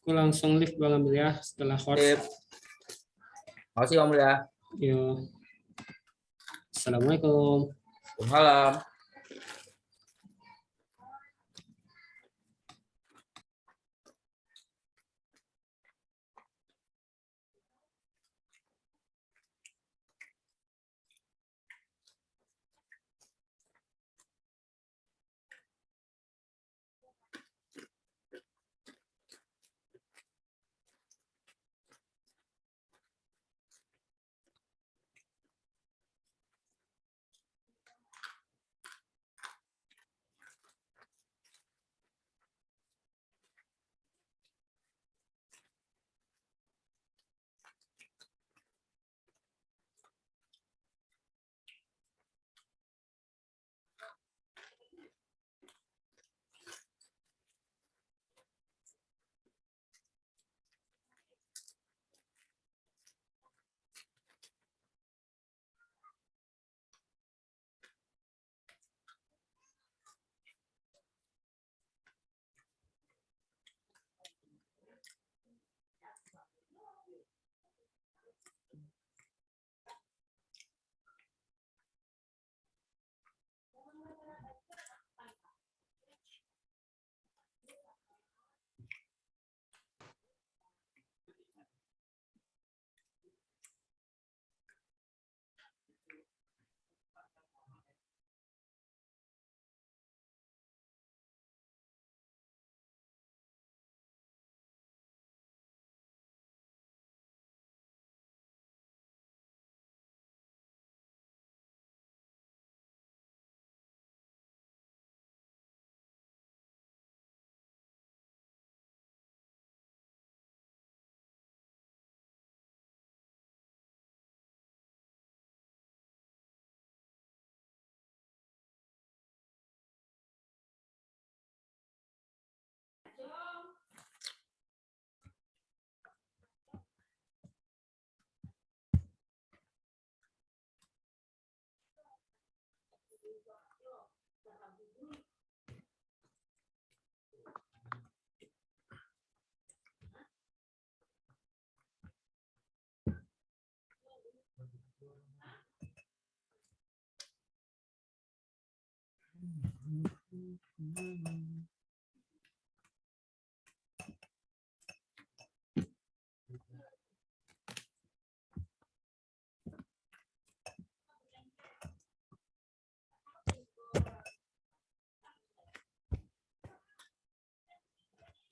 Aku langsung live Bang Ambil ya setelah host. Sip. Makasih Om ya. Yo. Assalamualaikum. Waalaikumsalam.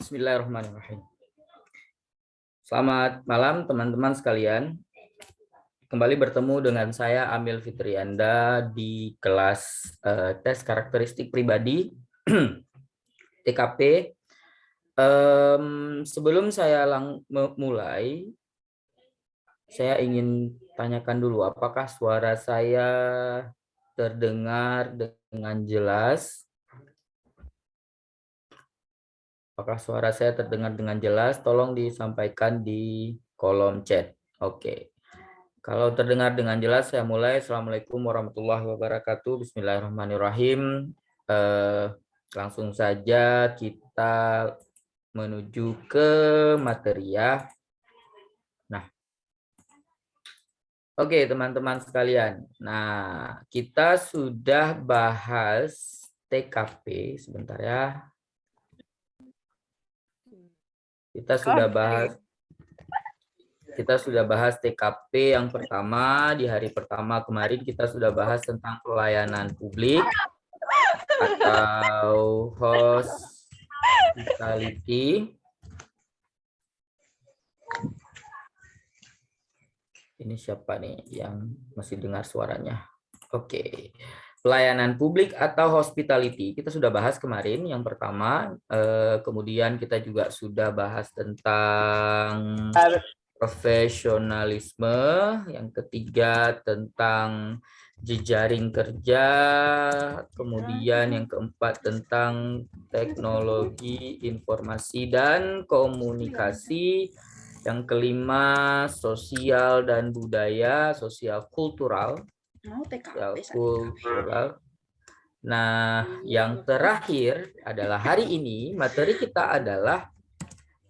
Bismillahirrahmanirrahim. Selamat malam teman-teman sekalian. Kembali bertemu dengan saya Amil Fitrianda di kelas tes karakteristik pribadi TKP. Sebelum saya mulai, saya ingin tanyakan dulu apakah suara saya terdengar dengan jelas? Apakah suara saya terdengar dengan jelas? Tolong disampaikan di kolom chat. Oke. Kalau terdengar dengan jelas, saya mulai. Assalamualaikum warahmatullahi wabarakatuh. Bismillahirrahmanirrahim. Langsung saja kita menuju ke materi ya. Nah, oke teman-teman sekalian. Nah, kita sudah bahas TKP. Sebentar ya. Kita sudah bahas TKP yang pertama. Di hari pertama kemarin kita sudah bahas tentang pelayanan publik atau hospitality. Ini siapa nih yang masih dengar suaranya? Oke. Pelayanan publik atau hospitality kita sudah bahas kemarin yang pertama, kemudian kita juga sudah bahas tentang profesionalisme, yang ketiga tentang jejaring kerja, kemudian yang keempat tentang teknologi informasi dan komunikasi, yang kelima sosial dan budaya, sosial kultural. Nah, yang terakhir adalah hari ini materi kita adalah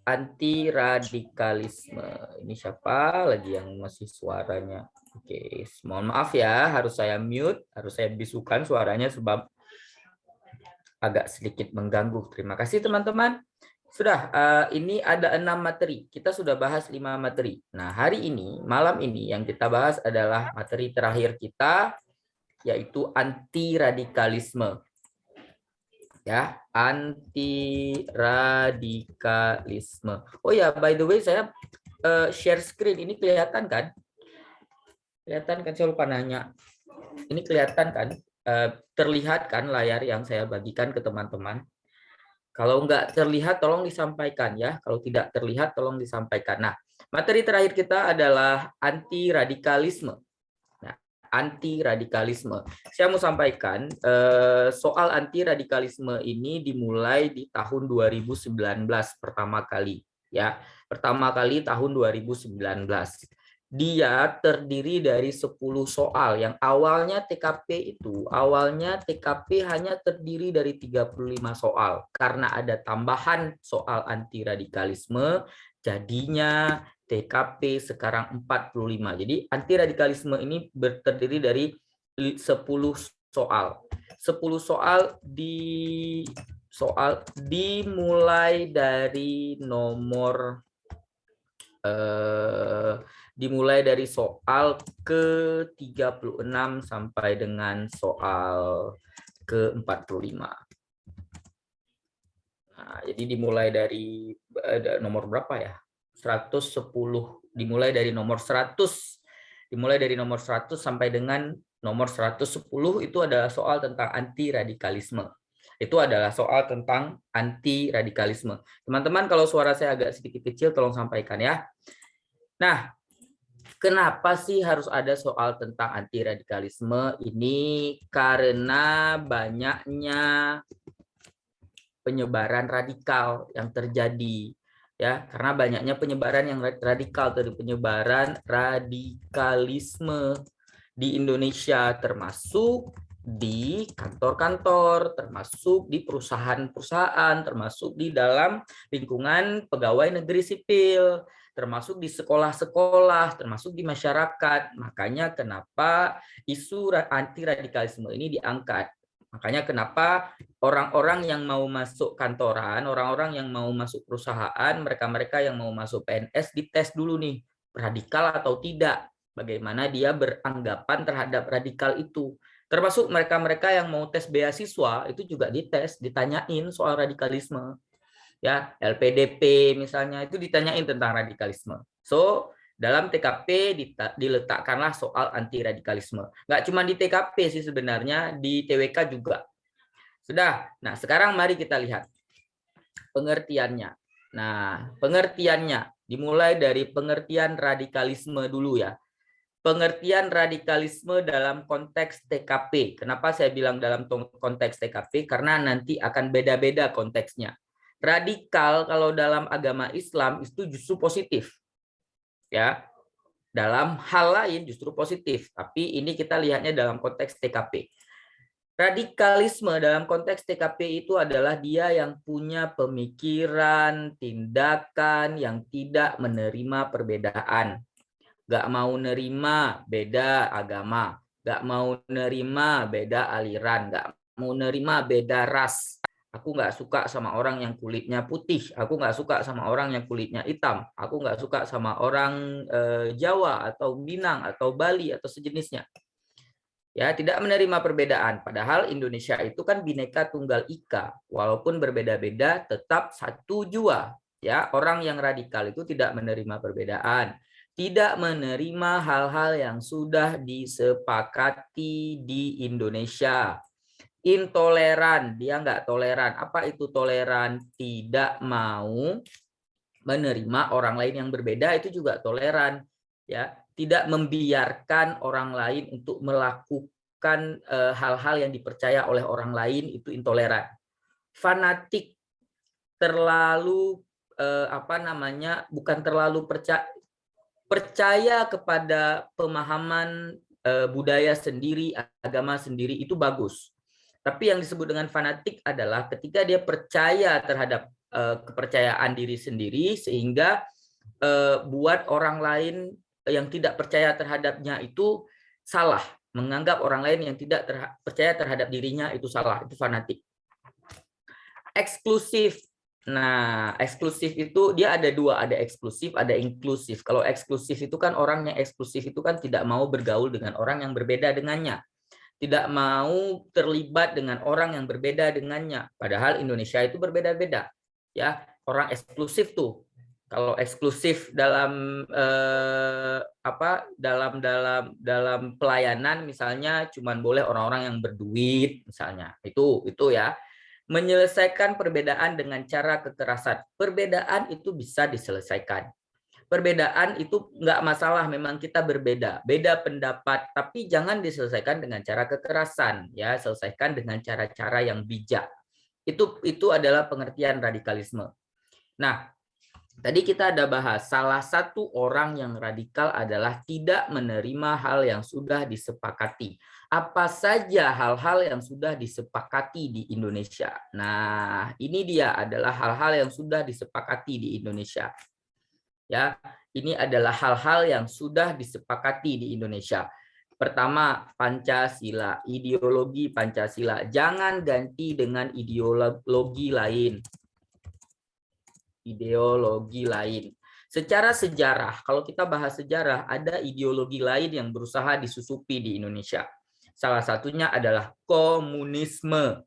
anti radikalisme. Ini siapa lagi yang masih suaranya? Oke, mohon maaf ya, harus saya mute, harus saya bisukan suaranya sebab agak sedikit mengganggu. Terima kasih teman-teman. Sudah, ini ada 6 materi. Kita sudah bahas 5 materi. Nah, hari ini, malam ini yang kita bahas adalah materi terakhir kita, yaitu anti radikalisme. Ya, anti radikalisme. Oh ya, by the way, saya share screen. Ini kelihatan kan? Kelihatan kan? Saya lupa nanya. Ini kelihatan kan? Terlihat kan layar yang saya bagikan ke teman-teman? Kalau nggak terlihat, tolong disampaikan ya. Kalau tidak terlihat, tolong disampaikan. Nah, materi terakhir kita adalah anti radikalisme. Nah, anti radikalisme. Saya mau sampaikan soal anti radikalisme ini dimulai di tahun 2019 pertama kali. Ya, pertama kali tahun 2019. Dia terdiri dari 10 soal yang awalnya TKP hanya terdiri dari 35 soal. Karena ada tambahan soal anti radikalisme, jadinya TKP sekarang 45. Jadi anti radikalisme ini terdiri dari 10 soal. 10 soal dimulai dari nomor dimulai dari soal ke-36 sampai dengan soal ke-45. Nah, jadi dimulai dari nomor berapa ya? 110, dimulai dari nomor 100. Dimulai dari nomor 100 sampai dengan nomor 110 itu adalah soal tentang anti radikalisme. Itu adalah soal tentang anti radikalisme. Teman-teman, kalau suara saya agak sedikit kecil tolong sampaikan ya. Nah, kenapa sih harus ada soal tentang anti radikalisme? Ini karena banyaknya penyebaran radikal yang terjadi, ya. Karena banyaknya penyebaran yang radikal, dari penyebaran radikalisme di Indonesia, termasuk di kantor-kantor, termasuk di perusahaan-perusahaan, termasuk di dalam lingkungan pegawai negeri sipil, termasuk di sekolah-sekolah, termasuk di masyarakat. Makanya kenapa isu anti radikalisme ini diangkat. Makanya kenapa orang-orang yang mau masuk kantoran, orang-orang yang mau masuk perusahaan, mereka-mereka yang mau masuk PNS dites dulu nih, radikal atau tidak. Bagaimana dia beranggapan terhadap radikal itu. Termasuk mereka-mereka yang mau tes beasiswa, itu juga dites, ditanyain soal radikalisme. Ya, LPDP misalnya itu ditanyain tentang radikalisme. So, dalam TKP diletakkanlah soal anti radikalisme. Nggak cuma di TKP sih sebenarnya, di TWK juga. Sudah. Nah, sekarang mari kita lihat pengertiannya. Nah, pengertiannya dimulai dari pengertian radikalisme dulu ya. Pengertian radikalisme dalam konteks TKP. Kenapa saya bilang dalam konteks TKP? Karena nanti akan beda-beda konteksnya. Radikal kalau dalam agama Islam itu justru positif. Ya. Dalam hal lain justru positif, tapi ini kita lihatnya dalam konteks TKP. Radikalisme dalam konteks TKP itu adalah dia yang punya pemikiran, tindakan yang tidak menerima perbedaan. Gak mau nerima beda agama, gak mau nerima beda aliran, gak mau nerima beda ras. Aku nggak suka sama orang yang kulitnya putih, aku nggak suka sama orang yang kulitnya hitam, aku nggak suka sama orang Jawa atau Minang atau Bali atau sejenisnya. Ya, tidak menerima perbedaan. Padahal Indonesia itu kan Bhinneka Tunggal Ika, walaupun berbeda-beda tetap satu jua. Ya, orang yang radikal itu tidak menerima perbedaan, tidak menerima hal-hal yang sudah disepakati di Indonesia. Intoleran, dia nggak toleran. Apa itu toleran? Tidak mau menerima orang lain yang berbeda, itu juga toleran. Ya, tidak membiarkan orang lain untuk melakukan hal-hal yang dipercaya oleh orang lain, itu intoleran. Fanatik, terlalu bukan terlalu percaya kepada pemahaman budaya sendiri, agama sendiri, itu bagus. Tapi yang disebut dengan fanatik adalah ketika dia percaya terhadap kepercayaan diri sendiri sehingga buat orang lain yang tidak percaya terhadapnya itu salah, menganggap orang lain yang tidak percaya terhadap dirinya itu salah, itu fanatik. Eksklusif. Nah, eksklusif itu dia ada dua, ada eksklusif, ada inklusif. Kalau eksklusif itu kan orang yang eksklusif itu kan tidak mau bergaul dengan orang yang berbeda dengannya. Tidak mau terlibat dengan orang yang berbeda dengannya. Padahal Indonesia itu berbeda-beda. Ya, orang eksklusif tuh. Kalau eksklusif dalam dalam pelayanan misalnya cuman boleh orang-orang yang berduit misalnya. Itu ya. Menyelesaikan perbedaan dengan cara kekerasan. Perbedaan itu bisa diselesaikan. Perbedaan itu nggak masalah, memang kita berbeda, beda pendapat, tapi jangan diselesaikan dengan cara kekerasan, ya, selesaikan dengan cara-cara yang bijak. Itu adalah pengertian radikalisme. Nah, tadi kita ada bahas salah satu orang yang radikal adalah tidak menerima hal yang sudah disepakati. Apa saja hal-hal yang sudah disepakati di Indonesia? Nah, ini dia adalah hal-hal yang sudah disepakati di Indonesia. Ya, ini adalah hal-hal yang sudah disepakati di Indonesia. Pertama, Pancasila, ideologi Pancasila. Jangan ganti dengan ideologi lain. Ideologi lain. Secara sejarah, kalau kita bahas sejarah, ada ideologi lain yang berusaha disusupi di Indonesia. Salah satunya adalah komunisme.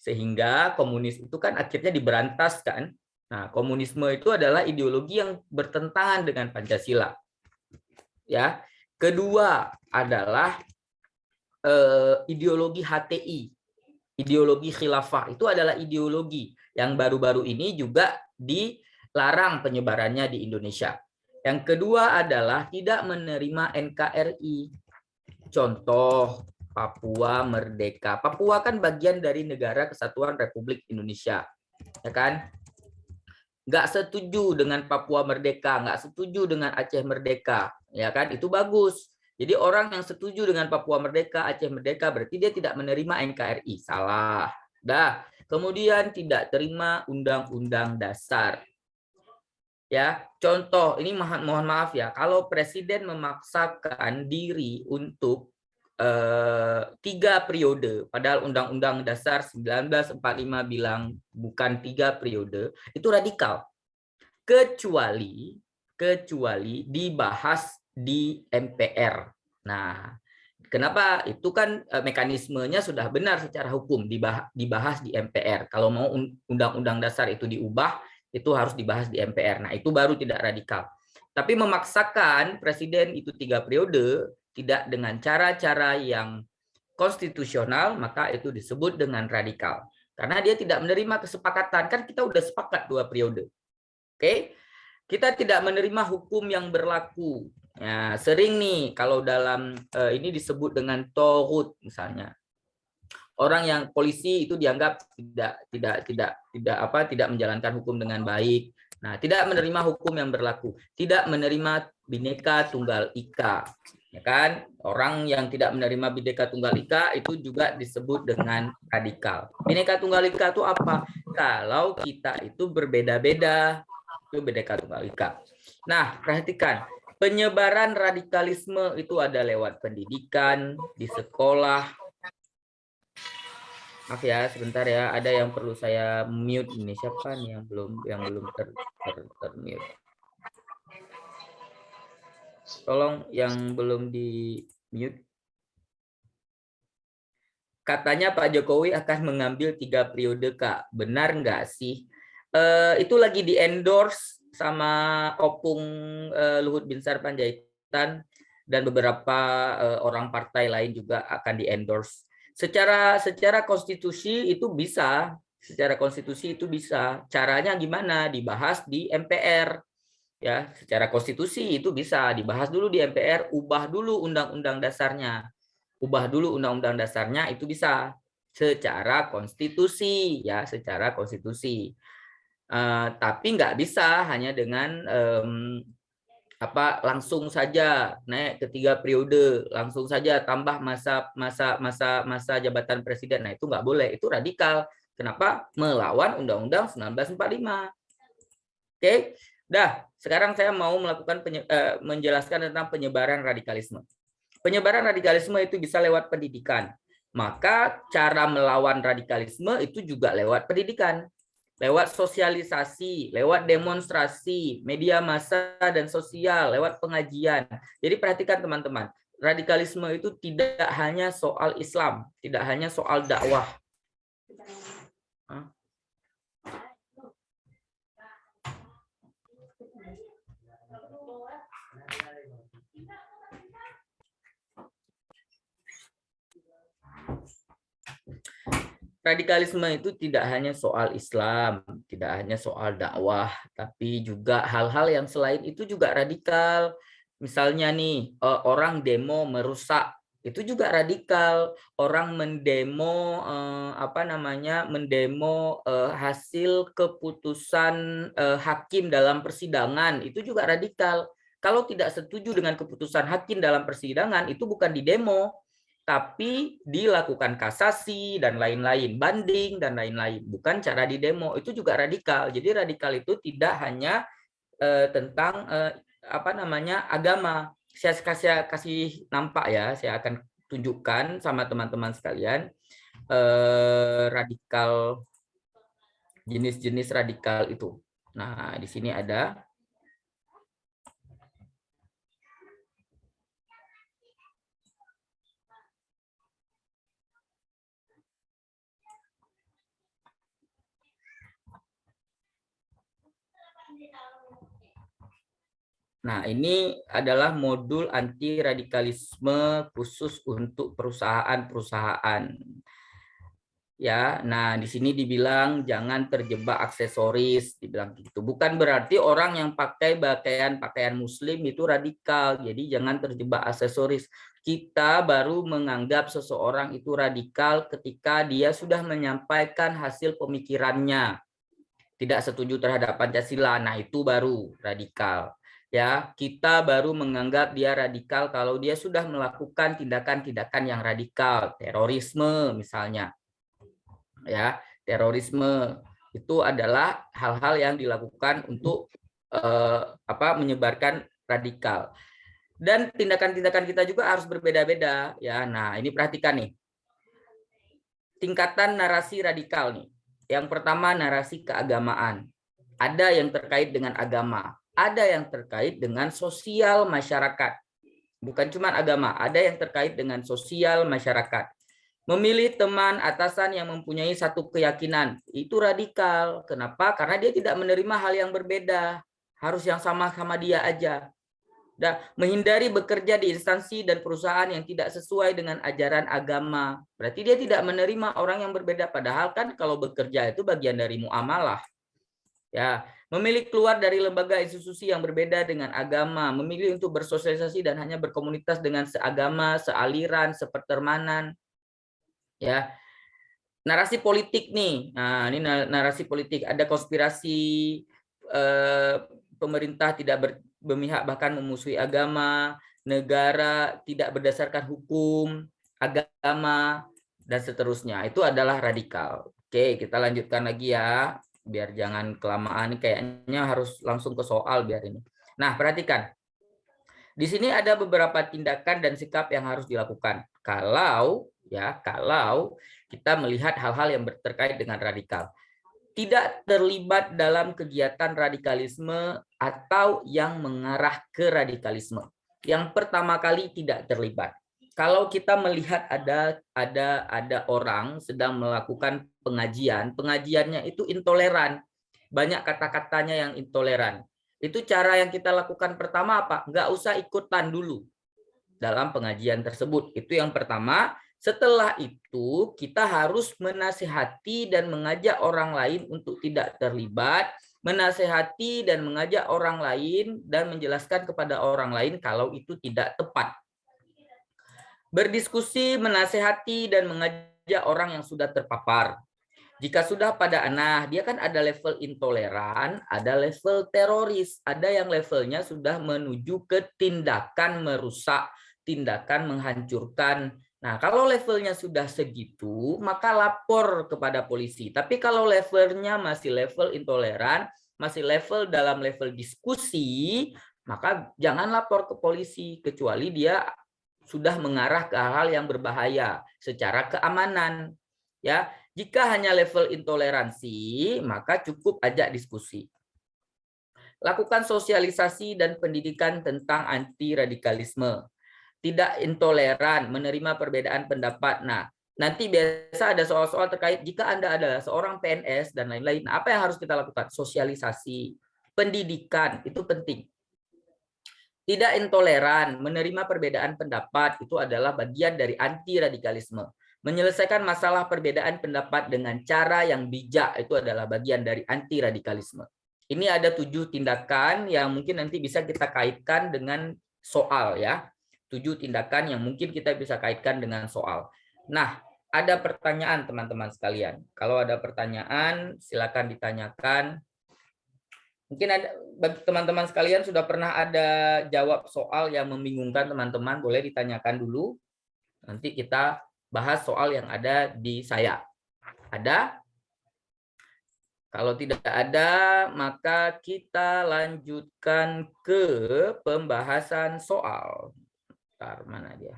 Sehingga komunis itu kan akhirnya diberantas kan. Nah, komunisme itu adalah ideologi yang bertentangan dengan Pancasila. Ya, kedua adalah ideologi HTI, ideologi khilafah. Itu adalah ideologi yang baru-baru ini juga dilarang penyebarannya di Indonesia. Yang kedua adalah tidak menerima NKRI. Contoh Papua Merdeka. Papua kan bagian dari Negara Kesatuan Republik Indonesia, ya kan? Nggak setuju dengan Papua Merdeka, nggak setuju dengan Aceh Merdeka, ya kan? Itu bagus. Jadi orang yang setuju dengan Papua Merdeka, Aceh Merdeka berarti dia tidak menerima NKRI. Salah. Dah. Kemudian tidak terima Undang-Undang Dasar. Ya, contoh ini mohon maaf ya, kalau presiden memaksakan diri untuk 3 periode, padahal Undang-Undang Dasar 1945 bilang bukan 3 periode, itu radikal. Kecuali dibahas di MPR. Nah, kenapa? Itu kan mekanismenya sudah benar secara hukum, dibahas di MPR. Kalau mau Undang-Undang Dasar itu diubah, itu harus dibahas di MPR. Nah, itu baru tidak radikal. Tapi memaksakan presiden itu 3 periode, tidak dengan cara-cara yang konstitusional, maka itu disebut dengan radikal. Karena dia tidak menerima kesepakatan. Kan kita udah sepakat 2 periode. Oke? Kita tidak menerima hukum yang berlaku. Ya, sering nih kalau dalam ini disebut dengan tohut misalnya. Orang yang polisi itu dianggap tidak menjalankan hukum dengan baik. Nah, tidak menerima hukum yang berlaku, tidak menerima Bhinneka Tunggal Ika. Ya kan? Orang yang tidak menerima Bhinneka Tunggal Ika itu juga disebut dengan radikal. Bhinneka Tunggal Ika itu apa? Kalau kita itu berbeda-beda, itu Bhinneka Tunggal Ika. Nah, perhatikan, penyebaran radikalisme itu ada lewat pendidikan, di sekolah. Maaf ya, sebentar ya, ada yang perlu saya mute ini. Siapa nih yang belum ter-mute? Tolong yang belum di mute. Katanya Pak Jokowi akan mengambil 3 periode, Kak. Benar nggak sih? Itu lagi di endorse sama Opung Luhut Binsar Panjaitan dan beberapa orang partai lain juga akan di endorse. Secara konstitusi itu bisa, Caranya gimana? Dibahas di MPR. Ya, secara konstitusi itu bisa dibahas dulu di MPR, ubah dulu undang-undang dasarnya. Itu bisa secara konstitusi, ya, secara konstitusi. Tapi nggak bisa hanya dengan langsung saja naik ke 3 periode, langsung saja tambah masa jabatan presiden. Nah, itu nggak boleh, itu radikal. Kenapa? Melawan Undang-Undang 1945. Oke, sekarang saya mau melakukan menjelaskan tentang penyebaran radikalisme. Penyebaran radikalisme itu bisa lewat pendidikan. Maka cara melawan radikalisme itu juga lewat pendidikan. Lewat sosialisasi, lewat demonstrasi, media massa dan sosial, lewat pengajian. Jadi perhatikan teman-teman, radikalisme itu tidak hanya soal Islam, tidak hanya soal dakwah. Radikalisme itu tidak hanya soal Islam, tidak hanya soal dakwah, tapi juga hal-hal yang selain itu juga radikal. Misalnya nih, orang demo merusak, itu juga radikal. Orang mendemo mendemo hasil keputusan hakim dalam persidangan, itu juga radikal. Kalau tidak setuju dengan keputusan hakim dalam persidangan, itu bukan di demo, tapi dilakukan kasasi dan lain-lain, banding dan lain-lain, bukan cara di demo. Itu juga radikal. Jadi radikal itu tidak hanya tentang agama. Saya kasih nampak ya, saya akan tunjukkan sama teman-teman sekalian radikal, jenis-jenis radikal itu. Nah, di sini ada. Nah, ini adalah modul anti radikalisme khusus untuk perusahaan-perusahaan. Ya, nah di sini dibilang jangan terjebak aksesoris, dibilang gitu. Bukan berarti orang yang pakai pakaian muslim itu radikal. Jadi jangan terjebak aksesoris. Kita baru menganggap seseorang itu radikal ketika dia sudah menyampaikan hasil pemikirannya, tidak setuju terhadap Pancasila. Nah, itu baru radikal. Ya, kita baru menganggap dia radikal kalau dia sudah melakukan tindakan-tindakan yang radikal, terorisme misalnya. Ya, terorisme itu adalah hal-hal yang dilakukan untuk menyebarkan radikal. Dan tindakan-tindakan kita juga harus berbeda-beda ya. Nah, ini perhatikan nih. Tingkatan narasi radikal nih. Yang pertama, narasi keagamaan. Ada yang terkait dengan agama, ada yang terkait dengan sosial masyarakat. Bukan cuma agama, ada yang terkait dengan sosial masyarakat. Memilih teman atasan yang mempunyai satu keyakinan, itu radikal. Kenapa? Karena dia tidak menerima hal yang berbeda. Harus yang sama-sama dia aja. Dan menghindari bekerja di instansi dan perusahaan yang tidak sesuai dengan ajaran agama. Berarti dia tidak menerima orang yang berbeda. Padahal kan kalau bekerja itu bagian dari muamalah. Ya, memilih keluar dari lembaga institusi yang berbeda dengan agama, memilih untuk bersosialisasi dan hanya berkomunitas dengan seagama, sealiran, sepertemanan. Ya, narasi politik nih. Nah, ini narasi politik. Ada konspirasi, pemerintah tidak berpihak bahkan memusuhi agama, negara tidak berdasarkan hukum, agama, dan seterusnya. Itu adalah radikal. Oke, kita lanjutkan lagi ya. Biar jangan kelamaan, kayaknya harus langsung ke soal biar ini. Nah, perhatikan. Di sini ada beberapa tindakan dan sikap yang harus dilakukan. Kalau kita melihat hal-hal yang terkait dengan radikal. Tidak terlibat dalam kegiatan radikalisme atau yang mengarah ke radikalisme. Yang pertama kali tidak terlibat. Kalau kita melihat ada orang sedang melakukan pengajiannya itu intoleran. Banyak kata-katanya yang intoleran. Itu cara yang kita lakukan pertama apa? Nggak usah ikutan dulu dalam pengajian tersebut. Itu yang pertama. Setelah itu kita harus menasihati dan mengajak orang lain untuk tidak terlibat, menasihati dan mengajak orang lain dan menjelaskan kepada orang lain kalau itu tidak tepat. Berdiskusi, menasihati dan mengajak orang yang sudah terpapar. Jika sudah pada dia kan ada level intoleran, ada level teroris, ada yang levelnya sudah menuju ke tindakan merusak, tindakan menghancurkan. Nah, kalau levelnya sudah segitu, maka lapor kepada polisi. Tapi kalau levelnya masih level intoleran, masih level dalam level diskusi, maka jangan lapor ke polisi kecuali dia sudah mengarah ke hal-hal yang berbahaya secara keamanan. Ya, jika hanya level intoleransi, maka cukup ajak diskusi. Lakukan sosialisasi dan pendidikan tentang anti radikalisme. Tidak intoleran, menerima perbedaan pendapat. Nah, nanti biasa ada soal-soal terkait jika Anda adalah seorang PNS dan lain-lain, apa yang harus kita lakukan? Sosialisasi, pendidikan, itu penting. Tidak intoleran, menerima perbedaan pendapat, itu adalah bagian dari anti radikalisme. Menyelesaikan masalah perbedaan pendapat dengan cara yang bijak, itu adalah bagian dari anti radikalisme. Ini ada 7 tindakan yang mungkin nanti bisa kita kaitkan dengan soal ya. 7 tindakan yang mungkin kita bisa kaitkan dengan soal. Nah, ada pertanyaan teman-teman sekalian. Kalau ada pertanyaan, silakan ditanyakan. Mungkin ada bagi teman-teman sekalian sudah pernah ada jawab soal yang membingungkan teman-teman, boleh ditanyakan dulu. Nanti kita bahas soal yang ada di saya. Ada? Kalau tidak ada, maka kita lanjutkan ke pembahasan soal. Bentar, mana dia?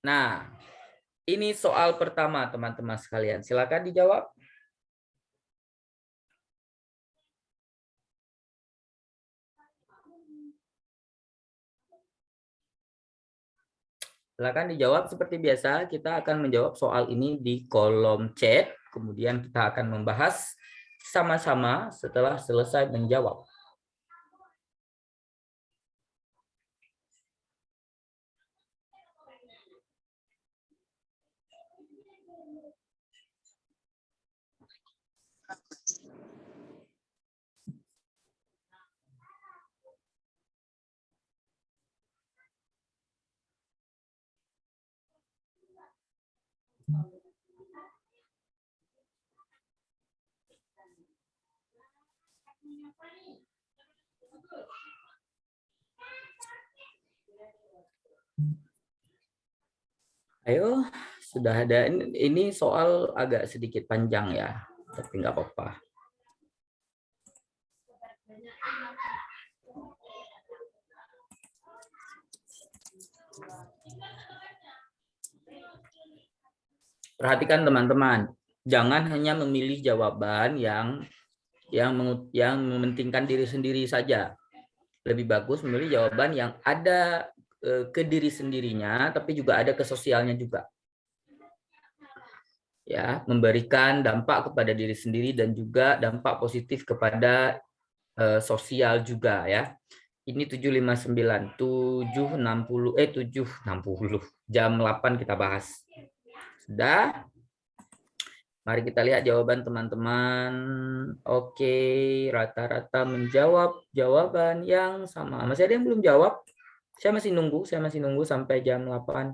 Nah, ini soal pertama teman-teman sekalian. Silakan dijawab. Silakan dijawab seperti biasa. Kita akan menjawab soal ini di kolom chat. Kemudian kita akan membahas sama-sama setelah selesai menjawab. Ayo, sudah ada. Ini soal agak sedikit panjang ya, tapi nggak apa-apa. Perhatikan teman-teman, jangan hanya memilih jawaban yang mementingkan diri sendiri saja. Lebih bagus memilih jawaban yang ada ke diri sendirinya, tapi juga ada ke sosialnya juga. Ya, memberikan dampak kepada diri sendiri dan juga dampak positif kepada sosial juga ya. Ini 759, 760 jam 8 kita bahas. Sudah? Mari kita lihat jawaban teman-teman. Oke, rata-rata menjawab jawaban yang sama. Masih ada yang belum jawab? Saya masih nunggu sampai jam 8.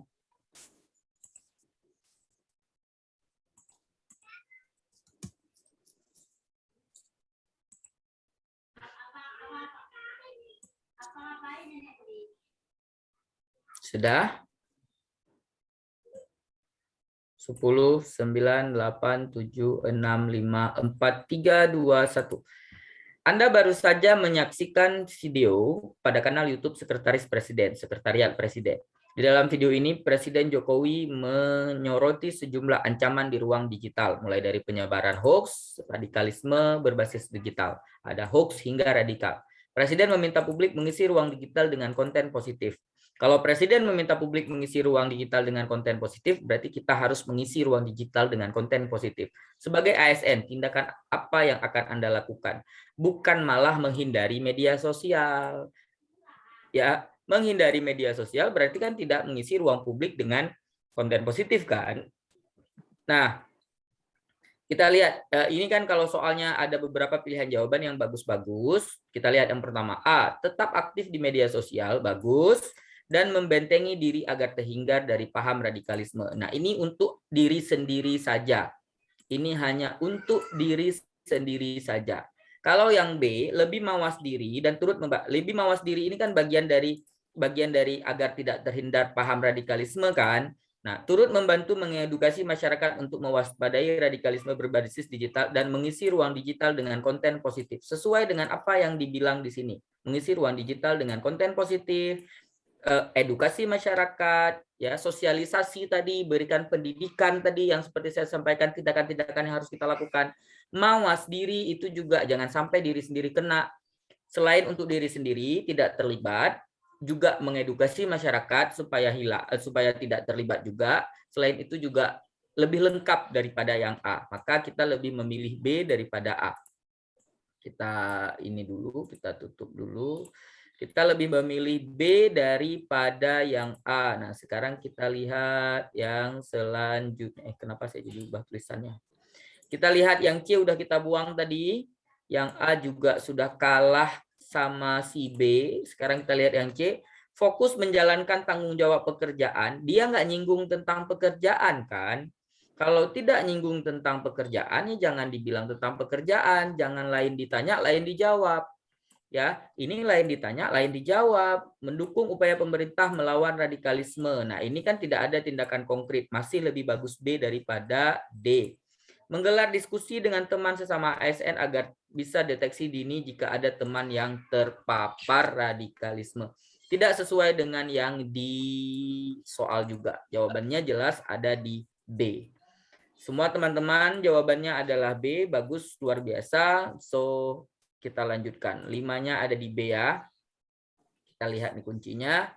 Sudah? 10, 9, 8, 7, 6, 5, 4, 3, 2, 1. Anda baru saja menyaksikan video pada kanal YouTube Sekretaris Presiden, Sekretariat Presiden. Di dalam video ini, Presiden Jokowi menyoroti sejumlah ancaman di ruang digital, mulai dari penyebaran hoax, radikalisme berbasis digital, ada hoax hingga radikal. Presiden meminta publik mengisi ruang digital dengan konten positif. Kalau Presiden meminta publik mengisi ruang digital dengan konten positif, berarti kita harus mengisi ruang digital dengan konten positif. Sebagai ASN, tindakan apa yang akan Anda lakukan? Bukan malah menghindari media sosial. Ya, menghindari media sosial berarti kan tidak mengisi ruang publik dengan konten positif kan? Nah, kita lihat, ini kan kalau soalnya ada beberapa pilihan jawaban yang bagus-bagus. Kita lihat yang pertama, A, tetap aktif di media sosial, bagus. dan membentengi diri agar terhindar dari paham radikalisme. Nah, ini untuk diri sendiri saja. Ini hanya untuk diri sendiri saja. Kalau yang B, lebih mawas diri dan turut lebih mawas diri ini kan bagian dari agar tidak terhindar paham radikalisme kan. Nah, turut membantu mengedukasi masyarakat untuk mewaspadai radikalisme berbasis digital dan mengisi ruang digital dengan konten positif. Sesuai dengan apa yang dibilang di sini. Mengisi ruang digital dengan konten positif, edukasi masyarakat, ya, sosialisasi tadi, berikan pendidikan tadi yang seperti saya sampaikan, tindakan-tindakan yang harus kita lakukan. Mawas diri itu juga jangan sampai diri sendiri kena. Selain untuk diri sendiri tidak terlibat, juga mengedukasi masyarakat supaya tidak terlibat juga. Selain itu juga lebih lengkap daripada yang A. Maka kita lebih memilih B daripada A. Kita ini dulu, kita tutup dulu. Kita lebih memilih B daripada yang A. Nah, sekarang kita lihat yang selanjutnya. Kenapa saya jadi ubah tulisannya? Kita lihat yang C udah kita buang tadi. Yang A juga sudah kalah sama si B. Sekarang kita lihat yang C. Fokus menjalankan tanggung jawab pekerjaan. Dia nggak nyinggung tentang pekerjaan kan? Kalau tidak nyinggung tentang pekerjaan, ya jangan dibilang tentang pekerjaan. Jangan lain ditanya, lain dijawab. Ya, ini lain ditanya, lain dijawab. Mendukung upaya pemerintah melawan radikalisme. Nah, ini kan tidak ada tindakan konkret. Masih lebih bagus B daripada D. Menggelar diskusi dengan teman sesama ASN agar bisa deteksi dini jika ada teman yang terpapar radikalisme. Tidak sesuai dengan yang di soal juga. Jawabannya jelas ada di B. Semua teman-teman jawabannya adalah B. Bagus, luar biasa. So, kita lanjutkan. 5-nya ada di B ya. Kita lihat nih kuncinya.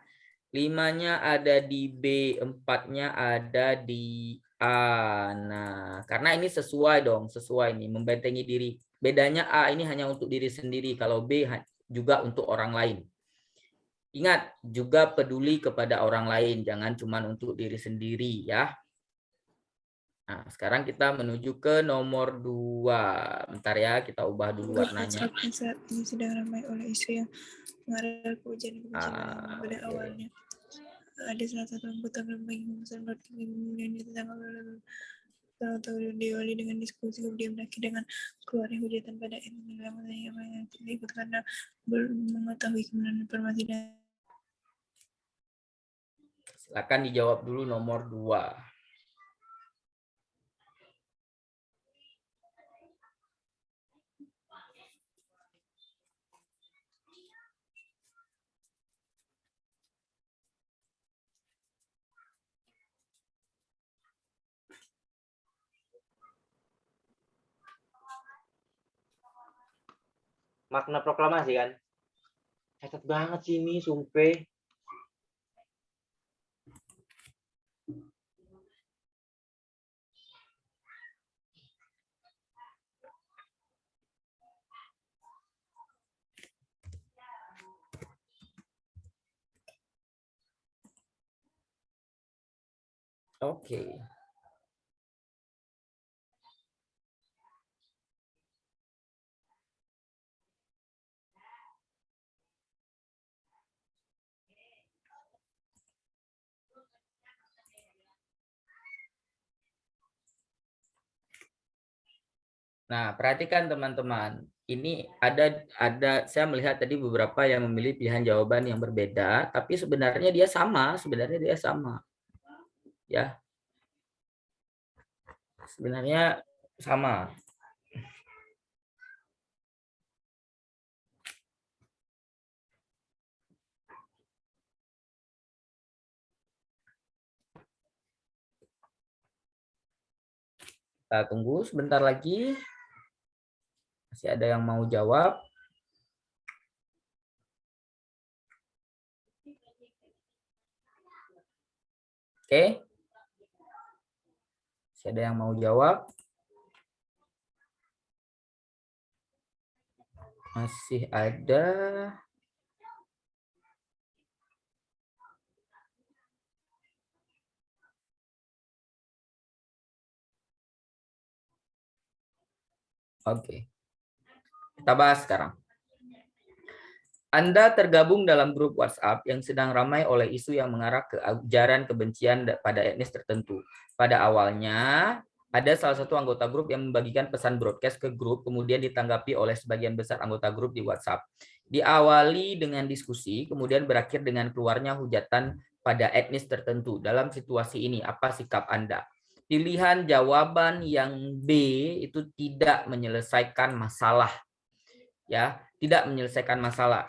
5-nya ada di B, 4-nya ada di A. Nah, karena ini sesuai dong, sesuai nih, membentengi diri. Bedanya A ini hanya untuk diri sendiri, kalau B juga untuk orang lain. Ingat, juga peduli kepada orang lain, jangan cuma untuk diri sendiri ya. Nah, sekarang kita menuju ke nomor 2. Bentar ya, kita ubah dulu warnanya. Saat ini sedang ramai oleh isu yang mengarah ke ujian kebencian pada awalnya. Ada salah satu anggota kelompok yang memesan roti kemudian ditangkap atau diawali dengan diskusi kemudian berakhir dengan keluarnya hujatan pada yang tidak ikut karena belum mengetahui kebenaran informasi dan Silakan dijawab dulu nomor 2. Makna proklamasi kan? Catat banget sih ini, sumpah. Oke. Nah, perhatikan teman-teman. Ini ada saya melihat tadi beberapa yang memilih pilihan jawaban yang berbeda, tapi sebenarnya dia sama, Ya. Sebenarnya sama. Kita tunggu sebentar lagi. Masih ada yang mau jawab. Oke. Masih ada yang mau jawab. Masih ada. Oke. Kita bahas sekarang. Anda tergabung dalam grup WhatsApp yang sedang ramai oleh isu yang mengarah ke ujaran kebencian pada etnis tertentu. Pada awalnya, ada salah satu anggota grup yang membagikan pesan broadcast ke grup, kemudian ditanggapi oleh sebagian besar anggota grup di WhatsApp. Diawali dengan diskusi, kemudian berakhir dengan keluarnya hujatan pada etnis tertentu. Dalam situasi ini, apa sikap Anda? Pilihan jawaban yang B itu tidak menyelesaikan masalah. Ya, tidak menyelesaikan masalah.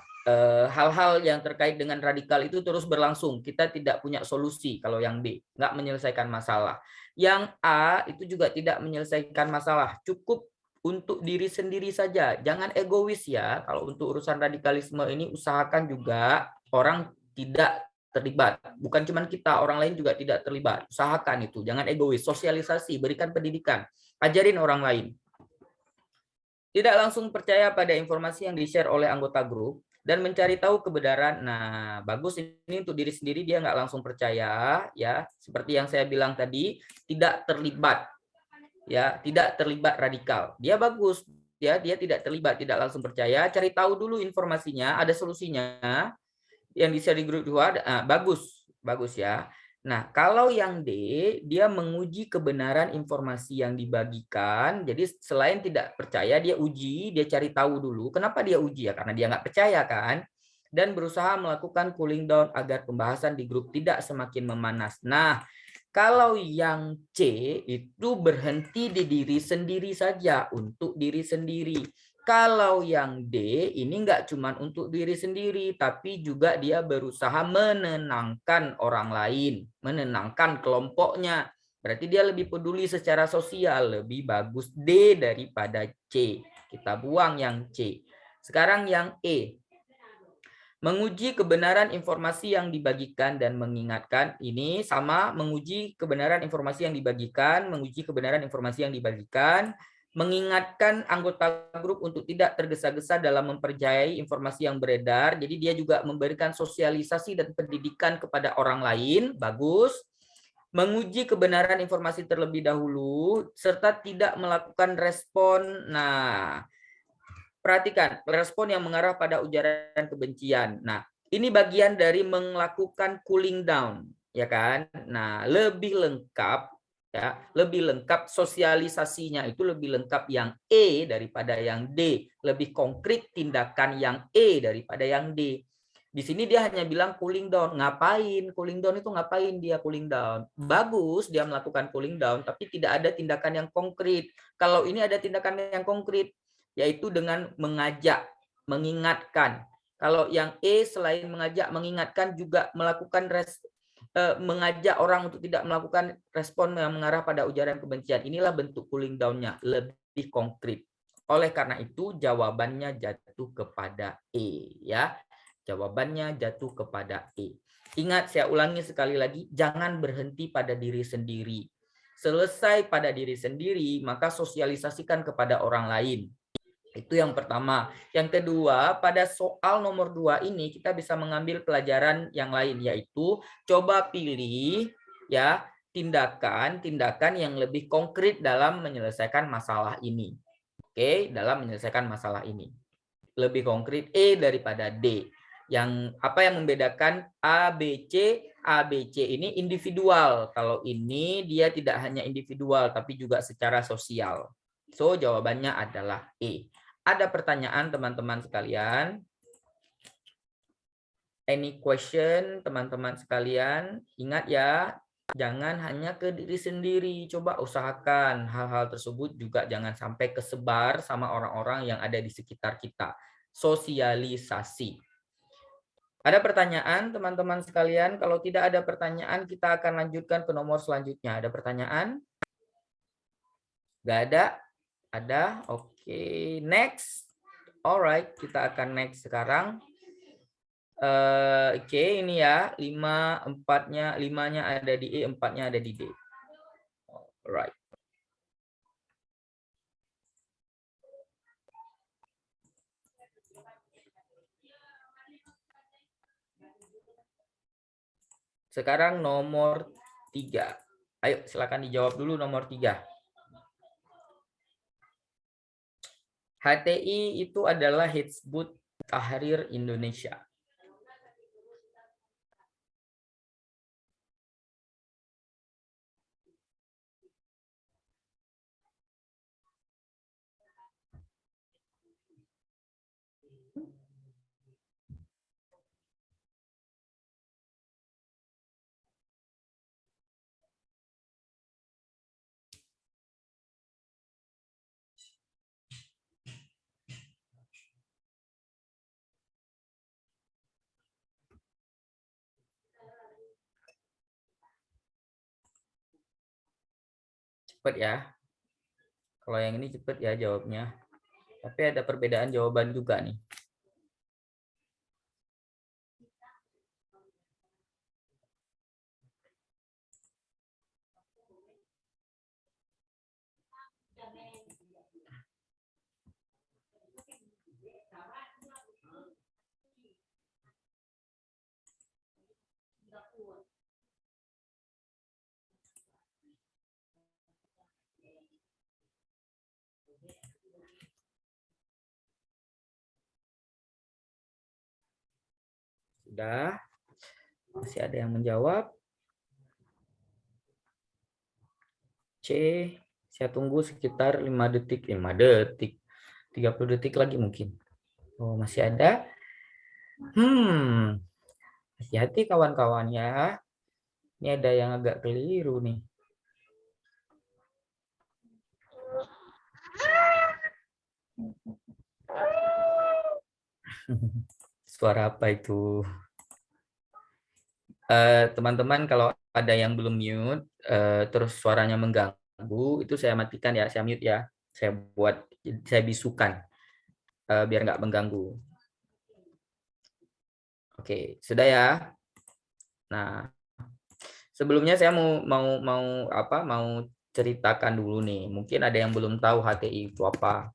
Hal-hal yang terkait dengan radikal itu terus berlangsung. Kita tidak punya solusi kalau yang B, nggak menyelesaikan masalah. Yang A itu juga tidak menyelesaikan masalah. Cukup untuk diri sendiri saja. Jangan egois ya. Kalau untuk urusan radikalisme ini usahakan juga orang tidak terlibat. Bukan cuma kita, orang lain juga tidak terlibat. Usahakan itu. Jangan egois. Sosialisasi, berikan pendidikan. Ajarin orang lain. Tidak langsung percaya pada informasi yang di-share oleh anggota grup dan mencari tahu kebenaran. Nah, bagus ini untuk diri sendiri, dia nggak langsung percaya, ya. Seperti yang saya bilang tadi, tidak terlibat, ya, tidak terlibat radikal. Dia bagus, ya, dia tidak terlibat, tidak langsung percaya. Cari tahu dulu informasinya, ada solusinya. Yang di-share di grup 2, bagus ya. Nah, kalau yang D, dia menguji kebenaran informasi yang dibagikan. Jadi selain tidak percaya, dia uji, dia cari tahu dulu. Kenapa dia uji? Ya karena dia nggak percaya kan. Dan berusaha melakukan cooling down agar pembahasan di grup tidak semakin memanas. Nah, kalau yang C itu berhenti di diri sendiri saja, untuk diri sendiri. Kalau yang D ini nggak cuma untuk diri sendiri, tapi juga dia berusaha menenangkan orang lain, menenangkan kelompoknya. Berarti dia lebih peduli secara sosial, lebih bagus D daripada C. Kita buang yang C. Sekarang yang E. Menguji kebenaran informasi yang dibagikan dan mengingatkan. Ini sama, menguji kebenaran informasi yang dibagikan, menguji kebenaran informasi yang dibagikan, mengingatkan anggota grup untuk tidak tergesa-gesa dalam mempercayai informasi yang beredar. Jadi dia juga memberikan sosialisasi dan pendidikan kepada orang lain. Bagus. Menguji kebenaran informasi terlebih dahulu, serta tidak melakukan respon. Nah, perhatikan, respon yang mengarah pada ujaran kebencian. Nah, ini bagian dari melakukan cooling down, ya kan? Nah, lebih lengkap, ya, lebih lengkap sosialisasinya itu lebih lengkap yang E daripada yang D. Lebih konkret tindakan yang E daripada yang D. Di sini dia hanya bilang cooling down. Ngapain? Cooling down itu ngapain dia cooling down? Bagus dia melakukan cooling down, tapi tidak ada tindakan yang konkret. Kalau ini ada tindakan yang konkret, yaitu dengan mengajak, mengingatkan. Kalau yang E selain mengajak, mengingatkan juga melakukan mengajak orang untuk tidak melakukan respon yang mengarah pada ujaran kebencian. Inilah bentuk cooling down-nya, lebih konkret. Oleh karena itu jawabannya jatuh kepada E, ya. Jawabannya jatuh kepada E. Ingat, saya ulangi sekali lagi, jangan berhenti pada diri sendiri. Selesai pada diri sendiri, maka sosialisasikan kepada orang lain. Itu yang pertama. Yang kedua, pada soal nomor 2 ini kita bisa mengambil pelajaran yang lain, yaitu coba pilih ya tindakan yang lebih konkret dalam menyelesaikan masalah ini. Oke, dalam menyelesaikan masalah ini. Lebih konkret E daripada D. Yang apa yang membedakan A, B, C? A, B, C ini individual. Kalau ini dia tidak hanya individual tapi juga secara sosial. So, jawabannya adalah E. Ada pertanyaan teman-teman sekalian? Any question teman-teman sekalian? Ingat ya, jangan hanya ke diri sendiri. Coba usahakan hal-hal tersebut juga jangan sampai kesebar sama orang-orang yang ada di sekitar kita. Sosialisasi. Ada pertanyaan teman-teman sekalian? Kalau tidak ada pertanyaan, kita akan lanjutkan ke nomor selanjutnya. Ada pertanyaan? Nggak ada? Ada? Oke, next. Alright, kita akan next sekarang. Oke, ini ya, 5-nya ada di E, 4-nya ada di D. Alright. Sekarang nomor 3. Ayo, silakan dijawab dulu nomor 3. HTI itu adalah Hizbut Tahrir Indonesia. Cepet ya. Kalau yang ini cepet ya jawabnya. Tapi ada perbedaan jawaban juga nih. Sudah. Masih ada yang menjawab. C. Saya tunggu sekitar 5 detik. 5 detik. 30 detik lagi mungkin. Oh, masih ada. Hati-hati kawan-kawan ya. Ini ada yang agak keliru nih. Suara apa itu? Teman-teman kalau ada yang belum mute, terus suaranya mengganggu, itu saya matikan ya, saya mute ya. Saya bisukan, biar nggak mengganggu. Oke, sudah ya. Nah, sebelumnya saya mau ceritakan dulu nih. Mungkin ada yang belum tahu HTI itu apa.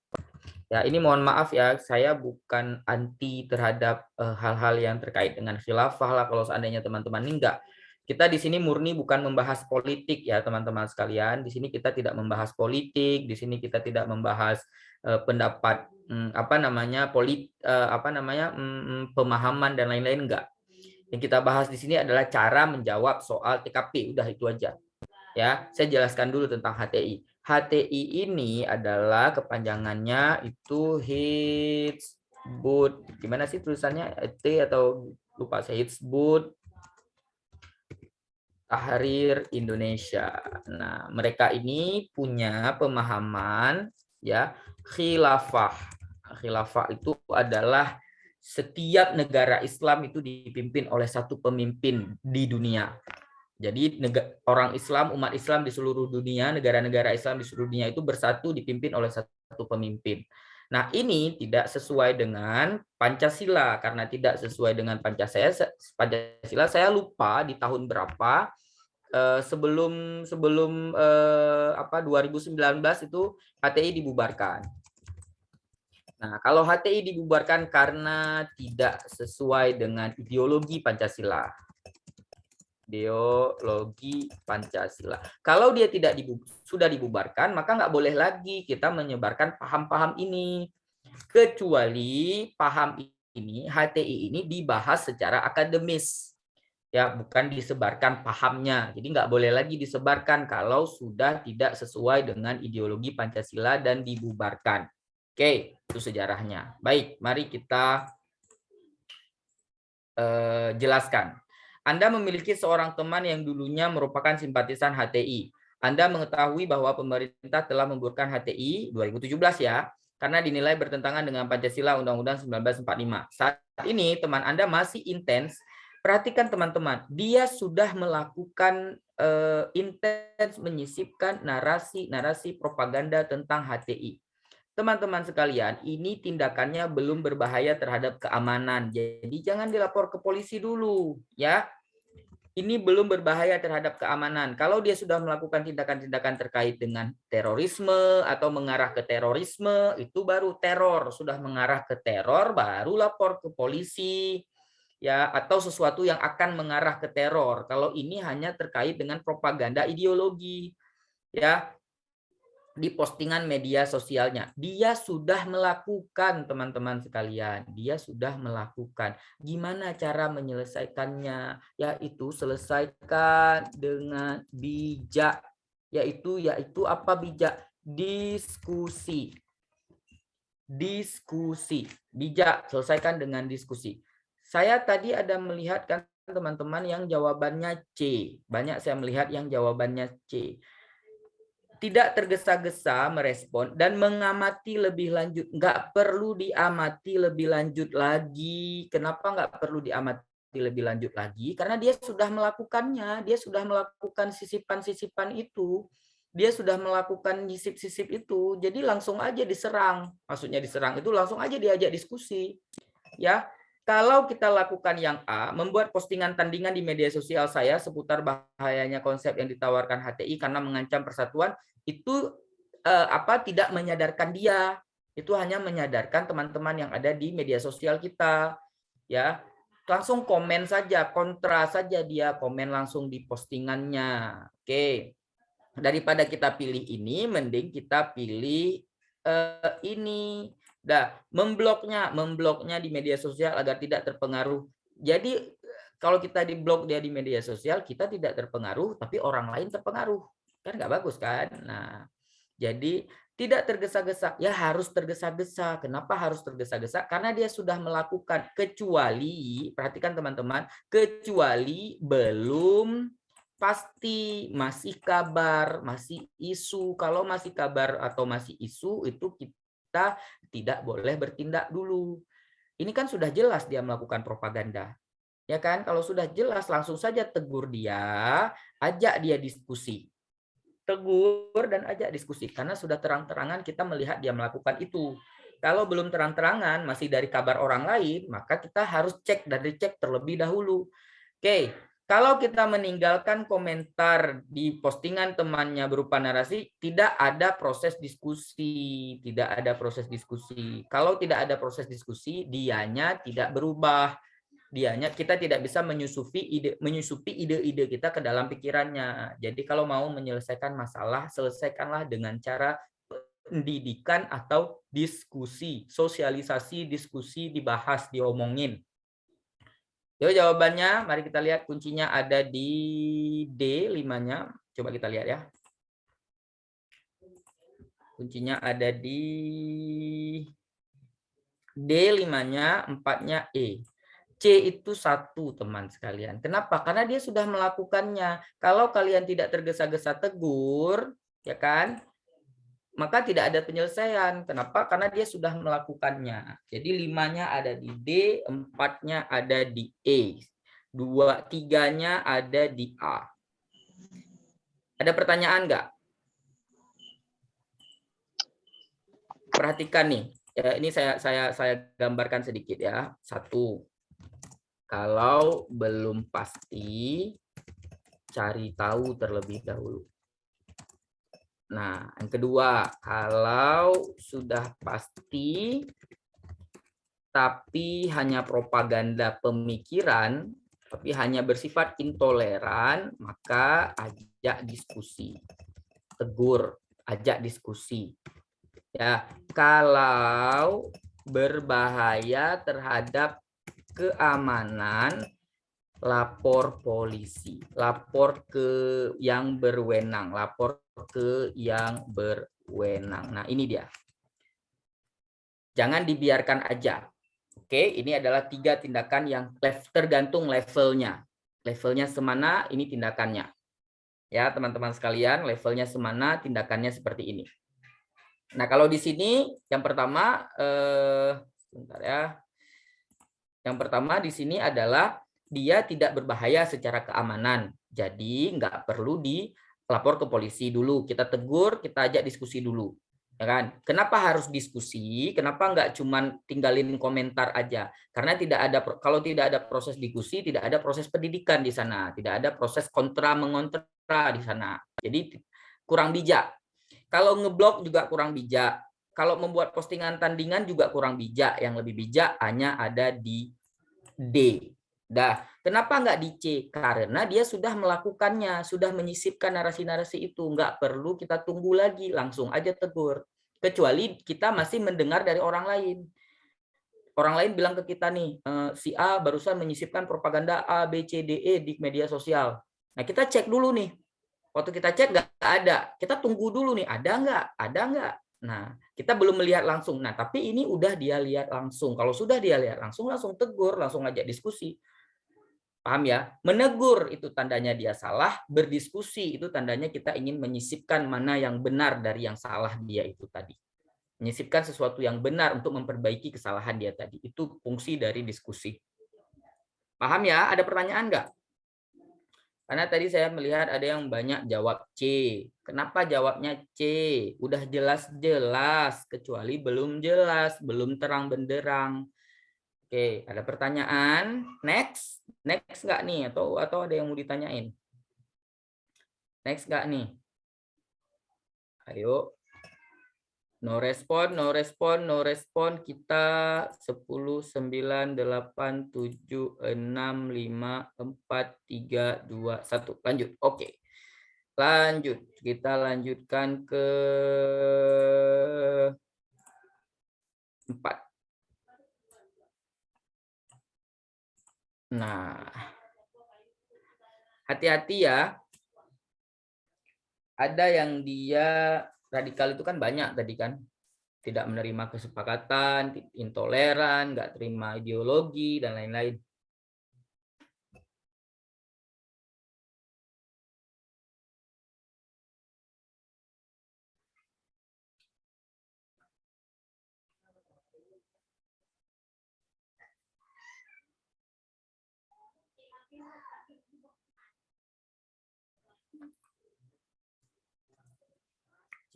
Ya, ini mohon maaf ya, saya bukan anti terhadap hal-hal yang terkait dengan khilafah lah kalau seandainya teman-teman ini enggak. Kita di sini murni bukan membahas politik ya teman-teman sekalian. Di sini kita tidak membahas politik, di sini kita tidak membahas pendapat pemahaman dan lain-lain enggak. Yang kita bahas di sini adalah cara menjawab soal TKP, udah itu aja. Ya, saya jelaskan dulu tentang HTI. HTI ini adalah kepanjangannya itu Hizbut. Gimana sih tulisannya? T atau lupa saya, Hizbut Tahrir Indonesia. Nah, mereka ini punya pemahaman ya khilafah. Khilafah itu adalah setiap negara Islam itu dipimpin oleh satu pemimpin di dunia. Jadi orang Islam, umat Islam di seluruh dunia, negara-negara Islam di seluruh dunia itu bersatu dipimpin oleh satu pemimpin. Nah, ini tidak sesuai dengan Pancasila. Karena tidak sesuai dengan Pancasila, saya lupa di tahun berapa, sebelum 2019 itu HTI dibubarkan. Nah, kalau HTI dibubarkan karena tidak sesuai dengan ideologi Pancasila. Ideologi Pancasila. Kalau dia sudah dibubarkan, maka nggak boleh lagi kita menyebarkan paham-paham ini. Kecuali paham ini, HTI ini dibahas secara akademis. Ya, bukan disebarkan pahamnya. Jadi nggak boleh lagi disebarkan kalau sudah tidak sesuai dengan ideologi Pancasila dan dibubarkan. Oke, itu sejarahnya. Baik, mari kita jelaskan. Anda memiliki seorang teman yang dulunya merupakan simpatisan HTI. Anda mengetahui bahwa pemerintah telah membubarkan HTI 2017 ya, karena dinilai bertentangan dengan Pancasila Undang-Undang 1945. Saat ini teman Anda masih intens. Perhatikan teman-teman, dia sudah melakukan intens menyisipkan narasi propaganda tentang HTI. Teman-teman sekalian, ini tindakannya belum berbahaya terhadap keamanan. Jadi jangan dilapor ke polisi dulu, ya. Ini belum berbahaya terhadap keamanan. Kalau dia sudah melakukan tindakan-tindakan terkait dengan terorisme atau mengarah ke terorisme, itu baru teror. Sudah mengarah ke teror, baru lapor ke polisi, ya, atau sesuatu yang akan mengarah ke teror. Kalau ini hanya terkait dengan propaganda ideologi, ya. di postingan media sosialnya. Dia sudah melakukan, teman-teman sekalian. Dia sudah melakukan. Gimana cara menyelesaikannya? Yaitu selesaikan dengan bijak. Yaitu apa bijak? Diskusi. Diskusi. Bijak, selesaikan dengan diskusi. Saya tadi ada melihat kan teman-teman yang jawabannya C. Banyak saya melihat yang jawabannya C. Tidak tergesa-gesa merespon dan mengamati lebih lanjut. Nggak perlu diamati lebih lanjut lagi. Kenapa nggak perlu diamati lebih lanjut lagi? Karena dia sudah melakukannya. Dia sudah melakukan sisipan-sisipan itu. Dia sudah melakukan sisip-sisip itu. Jadi langsung aja diserang. Maksudnya diserang itu langsung aja diajak diskusi. Ya. Kalau kita lakukan yang A, membuat postingan tandingan di media sosial saya seputar bahayanya konsep yang ditawarkan HTI karena mengancam persatuan, itu tidak menyadarkan dia. Itu hanya menyadarkan teman-teman yang ada di media sosial kita. Ya, langsung komen saja, kontra saja dia, komen langsung di postingannya. Oke. Daripada kita pilih ini, mending kita pilih ini. Membloknya di media sosial agar tidak terpengaruh. Jadi kalau kita diblok dia di media sosial, kita tidak terpengaruh, tapi orang lain terpengaruh. Kan nggak bagus kan? Nah, jadi tidak tergesa-gesa. Ya harus tergesa-gesa. Kenapa harus tergesa-gesa? Karena dia sudah melakukan, kecuali, perhatikan teman-teman, kecuali belum pasti, masih kabar, masih isu. Kalau masih kabar atau masih isu, itu kita tidak boleh bertindak dulu. Ini kan sudah jelas dia melakukan propaganda. Ya kan? Kalau sudah jelas langsung saja tegur dia, ajak dia diskusi. Tegur dan ajak diskusi karena sudah terang-terangan kita melihat dia melakukan itu. Kalau belum terang-terangan masih dari kabar orang lain, maka kita harus cek dan dicek terlebih dahulu. Oke. Kalau kita meninggalkan komentar di postingan temannya berupa narasi, tidak ada proses diskusi, tidak ada proses diskusi. Kalau tidak ada proses diskusi, dianya tidak berubah. Kita tidak bisa menyusupi ide-ide kita ke dalam pikirannya. Jadi kalau mau menyelesaikan masalah, selesaikanlah dengan cara pendidikan atau diskusi, sosialisasi, diskusi, dibahas, diomongin. Yuk jawabannya, mari kita lihat kuncinya ada di D 5-nya. Coba kita lihat ya. Kuncinya ada di D 5-nya, 4-nya E. C itu 1 teman sekalian. Kenapa? Karena dia sudah melakukannya. Kalau kalian tidak tergesa-gesa tegur, ya kan? Maka tidak ada penyelesaian. Kenapa? Karena dia sudah melakukannya. Jadi 5-nya ada di D, 4-nya ada di E. 3-nya ada di A. Ada pertanyaan nggak? Perhatikan nih. Ya, ini saya gambarkan sedikit ya. 1. Kalau belum pasti, cari tahu terlebih dahulu. Nah, yang kedua, kalau sudah pasti tapi hanya propaganda pemikiran, tapi hanya bersifat intoleran, maka ajak diskusi. Tegur, ajak diskusi. Ya, kalau berbahaya terhadap keamanan, lapor polisi, lapor ke yang berwenang, lapor ke yang berwenang. Nah, ini dia. Jangan dibiarkan aja. Oke, ini adalah 3 tindakan yang tergantung levelnya. Levelnya semana, ini tindakannya. Ya, teman-teman sekalian, levelnya semana, tindakannya seperti ini. Nah, kalau di sini yang pertama, sebentar ya. Yang pertama di sini adalah dia tidak berbahaya secara keamanan. Jadi nggak perlu dilapor ke polisi dulu. Kita tegur, kita ajak diskusi dulu. Ya kan? Kenapa harus diskusi? Kenapa nggak cuman tinggalin komentar aja? Karena kalau tidak ada proses diskusi, tidak ada proses pendidikan di sana. Tidak ada proses kontra mengontra di sana. Jadi kurang bijak. Kalau ngeblok juga kurang bijak. Kalau membuat postingan tandingan juga kurang bijak. Yang lebih bijak hanya ada di D. Dah, kenapa nggak di C? Karena dia sudah melakukannya, sudah menyisipkan narasi-narasi itu. Nggak perlu kita tunggu lagi, langsung aja tegur. Kecuali kita masih mendengar dari orang lain. Orang lain bilang ke kita nih, si A barusan menyisipkan propaganda A, B, C, D, E di media sosial. Nah, kita cek dulu nih. Waktu kita cek nggak ada. Kita tunggu dulu nih, ada nggak? Ada nggak? Nah, kita belum melihat langsung. Nah, tapi ini udah dia lihat langsung. Kalau sudah dia lihat langsung tegur, langsung ajak diskusi. Paham ya? Menegur itu tandanya dia salah, berdiskusi itu tandanya kita ingin menyisipkan mana yang benar dari yang salah dia itu tadi. Menyisipkan sesuatu yang benar untuk memperbaiki kesalahan dia tadi. Itu fungsi dari diskusi. Paham ya? Ada pertanyaan nggak? Karena tadi saya melihat ada yang banyak jawab C. Kenapa jawabnya C? Udah jelas-jelas, kecuali belum jelas, belum terang benderang. Oke, ada pertanyaan? Next? Next nggak nih? Atau ada yang mau ditanyain? Next nggak nih? Ayo. No respon, no respon, no respon. Kita 10, 9, 8, 7, 6, 5, 4, 3, 2, 1. Lanjut. Oke. Lanjut. Kita lanjutkan ke 4. Nah, hati-hati ya. Ada yang dia radikal itu kan banyak tadi kan. Tidak menerima kesepakatan, intoleran, nggak terima ideologi, dan lain-lain.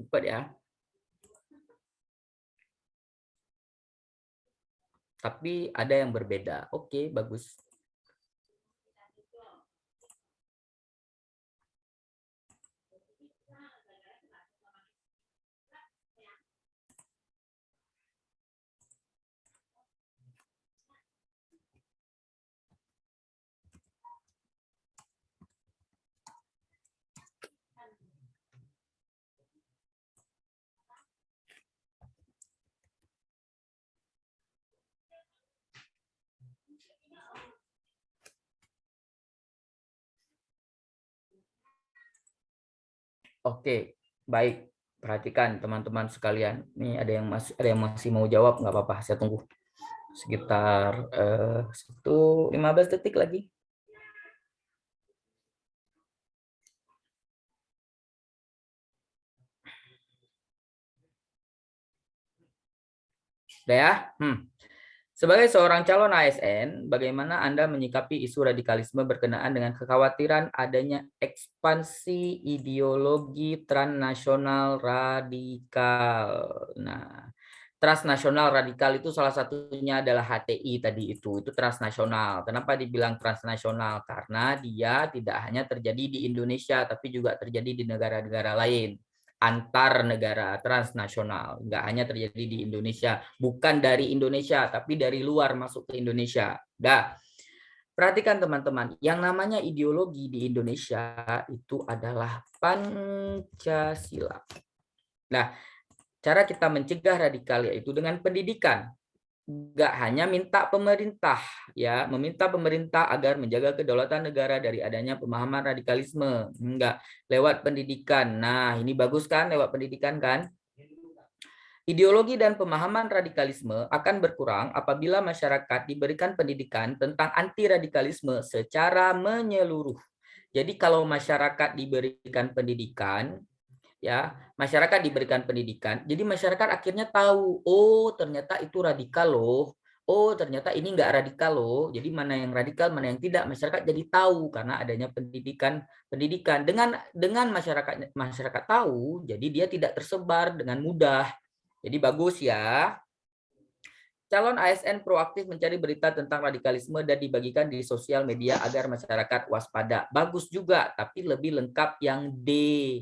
Cepat ya. Tapi ada yang berbeda. Oke, bagus. Oke, baik. Perhatikan teman-teman sekalian. Ini ada yang masih mau jawab, nggak apa-apa. Saya tunggu sekitar 15 detik lagi. Udah ya? Sebagai seorang calon ASN, bagaimana Anda menyikapi isu radikalisme berkenaan dengan kekhawatiran adanya ekspansi ideologi transnasional radikal? Nah, transnasional radikal itu salah satunya adalah HTI tadi itu transnasional. Kenapa dibilang transnasional? Karena dia tidak hanya terjadi di Indonesia, tapi juga terjadi di negara-negara lain. Antar negara transnasional, nggak hanya terjadi di Indonesia, bukan dari Indonesia, tapi dari luar masuk ke Indonesia. Dah, perhatikan teman-teman, yang namanya ideologi di Indonesia itu adalah Pancasila. Nah, cara kita mencegah radikal yaitu dengan pendidikan. Nggak hanya minta pemerintah, ya, meminta pemerintah agar menjaga kedaulatan negara dari adanya pemahaman radikalisme. Enggak, lewat pendidikan. Nah, ini bagus kan lewat pendidikan kan? Ideologi dan pemahaman radikalisme akan berkurang apabila masyarakat diberikan pendidikan tentang anti radikalisme secara menyeluruh. Jadi kalau masyarakat diberikan pendidikan, ya, masyarakat diberikan pendidikan, jadi masyarakat akhirnya tahu, oh ternyata itu radikal loh, oh ternyata ini enggak radikal loh, jadi mana yang radikal mana yang tidak, masyarakat jadi tahu karena adanya pendidikan dengan masyarakat tahu, jadi dia tidak tersebar dengan mudah. Jadi bagus ya. Calon ASN proaktif mencari berita tentang radikalisme dan dibagikan di sosial media agar masyarakat waspada. Bagus juga, tapi lebih lengkap yang D,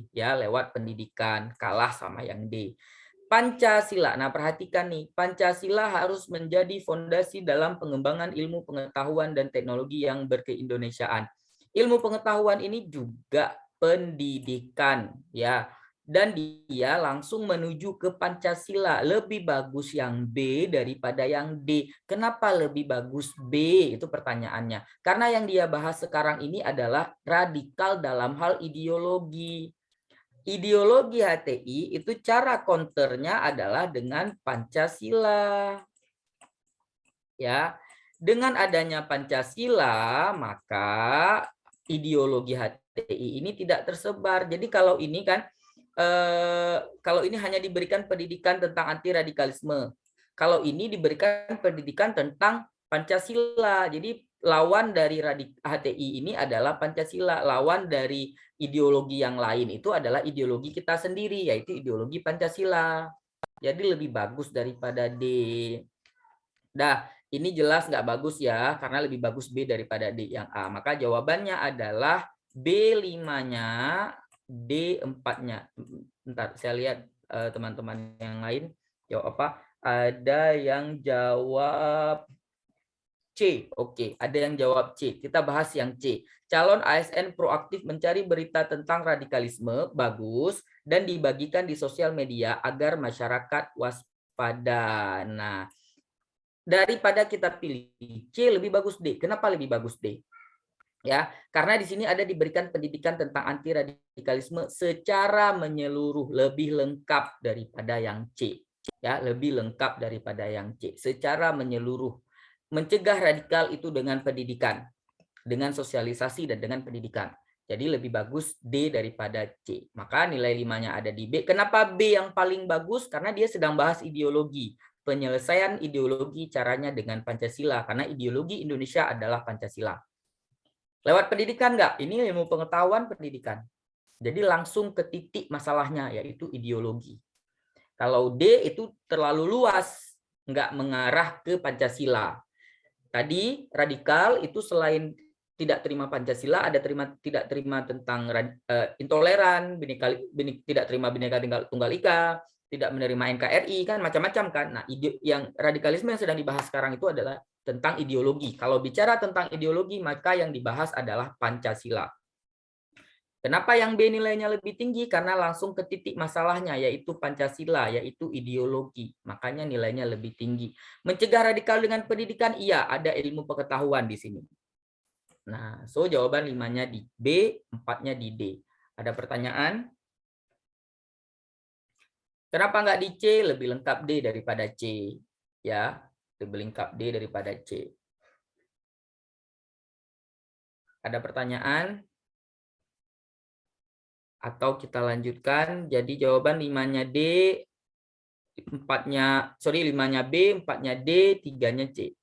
ya, lewat pendidikan, kalah sama yang D. Pancasila. Nah, perhatikan nih, Pancasila harus menjadi fondasi dalam pengembangan ilmu pengetahuan dan teknologi yang berkeindonesiaan. Ilmu pengetahuan ini juga pendidikan, ya. Dan dia langsung menuju ke Pancasila. Lebih bagus yang B daripada yang D. Kenapa lebih bagus B? Itu pertanyaannya. Karena yang dia bahas sekarang ini adalah radikal dalam hal ideologi. Ideologi HTI itu cara counternya adalah dengan Pancasila. Ya, dengan adanya Pancasila, maka ideologi HTI ini tidak tersebar. Jadi kalau ini kan kalau ini hanya diberikan pendidikan tentang anti radikalisme. Kalau ini diberikan pendidikan tentang Pancasila. Jadi lawan dari HTI ini adalah Pancasila, lawan dari ideologi yang lain itu adalah ideologi kita sendiri, yaitu ideologi Pancasila. Jadi lebih bagus daripada D. Dah, ini jelas nggak bagus ya, karena lebih bagus B daripada D yang A. Maka jawabannya adalah B5-nya, D4-nya. Bentar, saya lihat teman-teman yang lain jawab apa. Ada yang jawab C. Oke, ada yang jawab C. Kita bahas yang C. Calon ASN proaktif mencari berita tentang radikalisme, bagus, dan dibagikan di sosial media agar masyarakat waspada. Nah, daripada kita pilih C, lebih bagus D. Kenapa lebih bagus D? Ya, karena di sini ada diberikan pendidikan tentang anti radikalisme secara menyeluruh, lebih lengkap daripada yang C. Ya, lebih lengkap daripada yang C, secara menyeluruh. Mencegah radikal itu dengan pendidikan, dengan sosialisasi dan dengan pendidikan. Jadi lebih bagus D daripada C. Maka nilai 5-nya ada di B. Kenapa B yang paling bagus? Karena dia sedang bahas ideologi. Penyelesaian ideologi caranya dengan Pancasila. Karena ideologi Indonesia adalah Pancasila. Lewat pendidikan enggak? Ini ilmu pengetahuan pendidikan. Jadi langsung ke titik masalahnya, yaitu ideologi. Kalau D itu terlalu luas, enggak mengarah ke Pancasila. Tadi radikal itu selain tidak terima Pancasila, ada tidak terima tentang intoleran, tidak terima Bhinneka Tunggal Ika, tidak menerima NKRI, kan macam-macam kan. Nah, yang radikalisme yang sedang dibahas sekarang itu adalah tentang ideologi. Kalau bicara tentang ideologi, maka yang dibahas adalah Pancasila. Kenapa yang B nilainya lebih tinggi? Karena langsung ke titik masalahnya, yaitu Pancasila, yaitu ideologi. Makanya nilainya lebih tinggi. Mencegah radikal dengan pendidikan, iya, ada ilmu pengetahuan di sini. Nah, so jawaban 5-nya di B, 4-nya di D. Ada pertanyaan? Kenapa nggak di C? Lebih lengkap D daripada C. Ya, lebih lengkap D daripada C. Ada pertanyaan? Atau kita lanjutkan, jadi jawaban 5-nya D, 5-nya B, 4-nya D, 3-nya C.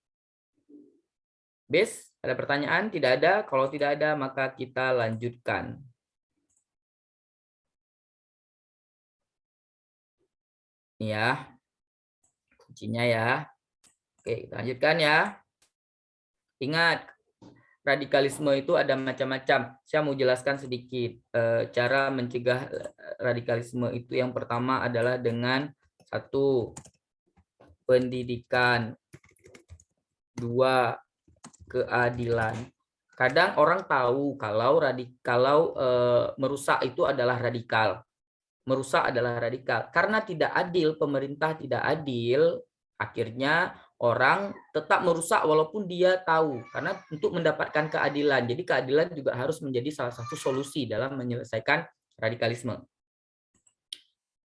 Bes, ada pertanyaan? Tidak ada. Kalau tidak ada, maka kita lanjutkan. Ini ya, kuncinya ya. Oke, kita lanjutkan ya. Ingat, radikalisme itu ada macam-macam. Saya mau jelaskan sedikit cara mencegah radikalisme itu. Yang pertama adalah dengan 1, pendidikan, 2, keadilan. Kadang orang tahu kalau merusak itu adalah radikal. Merusak adalah radikal. Karena tidak adil, pemerintah tidak adil, akhirnya orang tetap merusak walaupun dia tahu, karena untuk mendapatkan keadilan. Jadi keadilan juga harus menjadi salah satu solusi dalam menyelesaikan radikalisme.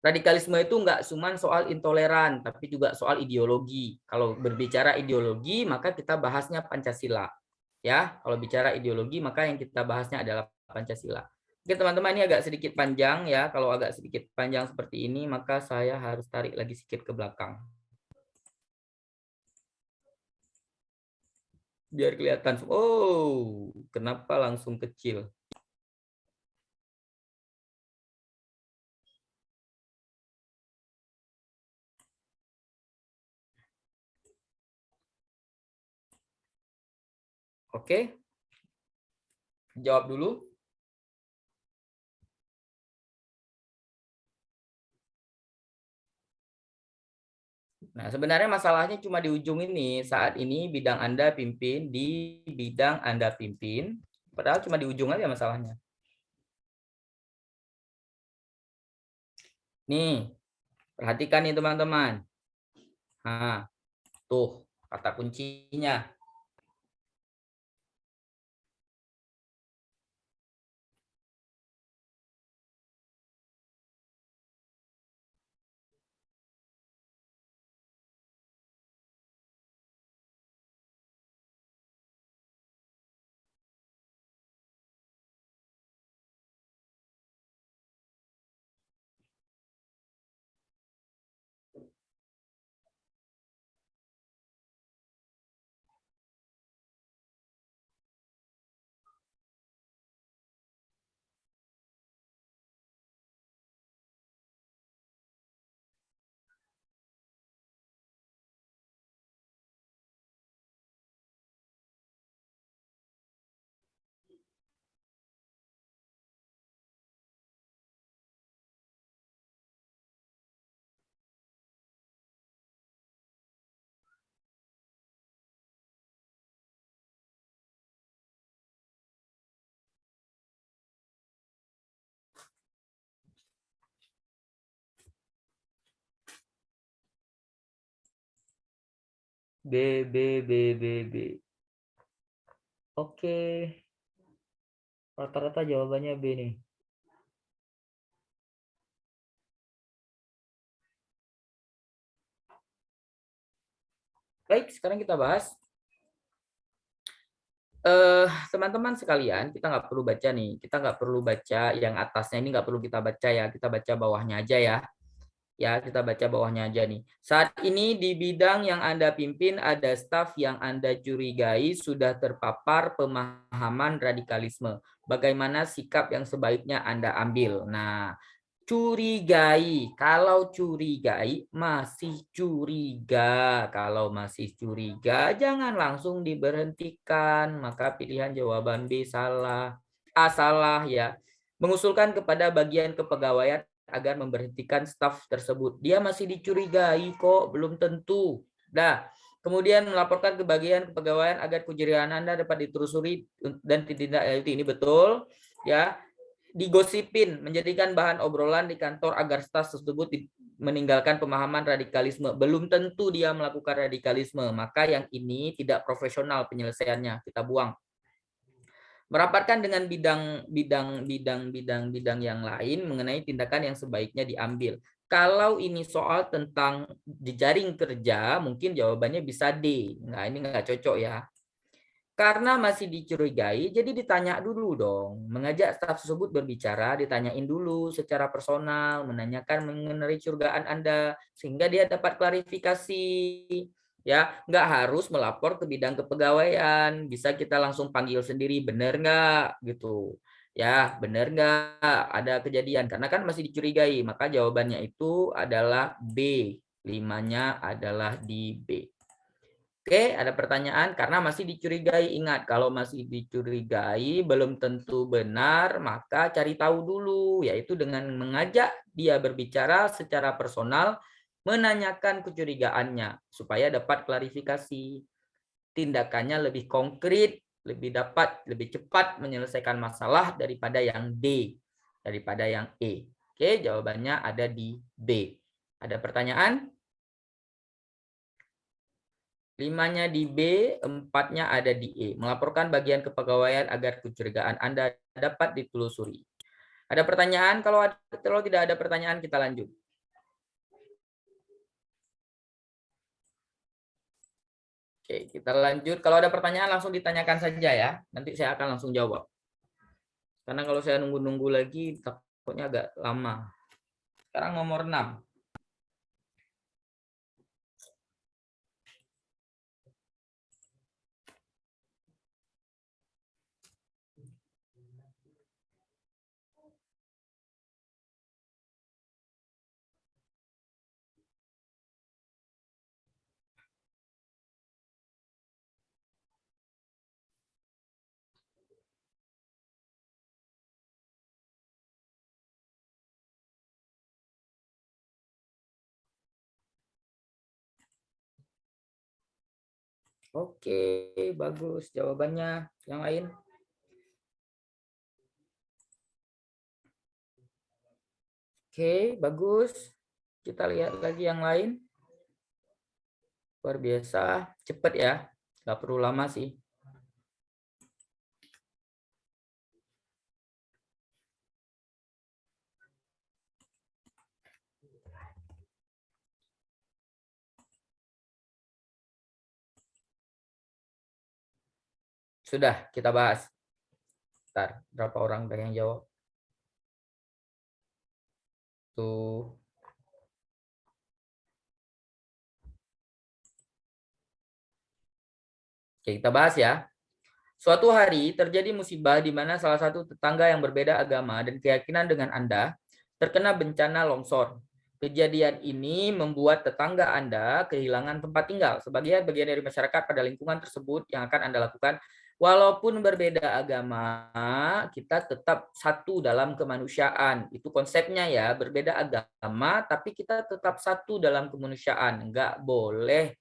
Radikalisme itu enggak cuma soal intoleran, tapi juga soal ideologi. Kalau berbicara ideologi, maka kita bahasnya Pancasila. Ya, kalau bicara ideologi, maka yang kita bahasnya adalah Pancasila. Oke teman-teman, ini agak sedikit panjang ya. Kalau agak sedikit panjang seperti ini, maka saya harus tarik lagi sedikit ke belakang. Biar kelihatan. Oh, kenapa langsung kecil? Oke. Jawab dulu. Nah, sebenarnya masalahnya cuma di ujung ini. Saat ini bidang Anda pimpin di bidang Anda pimpin. Padahal cuma di ujung aja masalahnya. Nih, perhatikan nih teman-teman. Nah, tuh kata kuncinya. B, B, B, B, B. Oke. Rata-rata jawabannya B nih. Baik, sekarang kita bahas. Teman-teman sekalian, kita nggak perlu baca nih. Kita nggak perlu baca yang atasnya ini, nggak perlu kita baca ya. Kita baca bawahnya aja ya. Ya, kita baca bawahnya aja nih. Saat ini di bidang yang Anda pimpin ada staf yang Anda curigai sudah terpapar pemahaman radikalisme. Bagaimana sikap yang sebaiknya Anda ambil? Nah, curigai. Kalau curigai, masih curiga. Kalau masih curiga, jangan langsung diberhentikan. Maka pilihan jawaban B salah. A salah ya. Mengusulkan kepada bagian kepegawaian agar memberhentikan staf tersebut. Dia masih dicurigai kok, belum tentu. Dah. Kemudian melaporkan ke bagian kepegawaian agar kecurigaan Anda dapat ditelusuri dan ditindaklanjuti. Ini betul ya. Digosipin, menjadikan bahan obrolan di kantor agar staf tersebut meninggalkan pemahaman radikalisme. Belum tentu dia melakukan radikalisme, maka yang ini tidak profesional penyelesaiannya, kita buang. Merapatkan dengan bidang yang lain mengenai tindakan yang sebaiknya diambil. Kalau ini soal tentang jejaring kerja, mungkin jawabannya bisa D. Nah, ini nggak cocok ya. Karena masih dicurigai, jadi ditanya dulu dong. Mengajak staf tersebut berbicara, ditanyain dulu secara personal, menanyakan mengenai curigaan Anda, sehingga dia dapat klarifikasi. Ya, nggak harus melapor ke bidang kepegawaian, bisa kita langsung panggil sendiri, benar nggak gitu. Ya, benar nggak ada kejadian, karena kan masih dicurigai, maka jawabannya itu adalah B. 5-nya adalah di B. Oke, ada pertanyaan karena masih dicurigai. Ingat, kalau masih dicurigai belum tentu benar, maka cari tahu dulu, yaitu dengan mengajak dia berbicara secara personal, menanyakan kecurigaannya supaya dapat klarifikasi. Tindakannya lebih konkret, lebih cepat menyelesaikan masalah daripada yang D, daripada yang E. Oke, jawabannya ada di B. Ada pertanyaan? 5-nya di B, 4-nya ada di E. Melaporkan bagian kepegawaian agar kecurigaan Anda dapat ditelusuri. Ada pertanyaan? Kalau tidak ada pertanyaan, kita lanjut. Oke, kita lanjut. Kalau ada pertanyaan, langsung ditanyakan saja ya. Nanti saya akan langsung jawab. Karena kalau saya nunggu-nunggu lagi, takutnya agak lama. Sekarang nomor 6. Oke, bagus jawabannya. Yang lain? Oke, bagus. Kita lihat lagi yang lain. Luar biasa, cepet ya. Nggak perlu lama sih. Sudah, kita bahas. Bentar, berapa orang yang jawab? Tuh. Oke, kita bahas ya. Suatu hari terjadi musibah di mana salah satu tetangga yang berbeda agama dan keyakinan dengan Anda terkena bencana longsor. Kejadian ini membuat tetangga Anda kehilangan tempat tinggal sebagai bagian dari masyarakat pada lingkungan tersebut yang akan Anda lakukan. Walaupun berbeda agama, kita tetap satu dalam kemanusiaan. Itu konsepnya ya, berbeda agama tapi kita tetap satu dalam kemanusiaan. Nggak boleh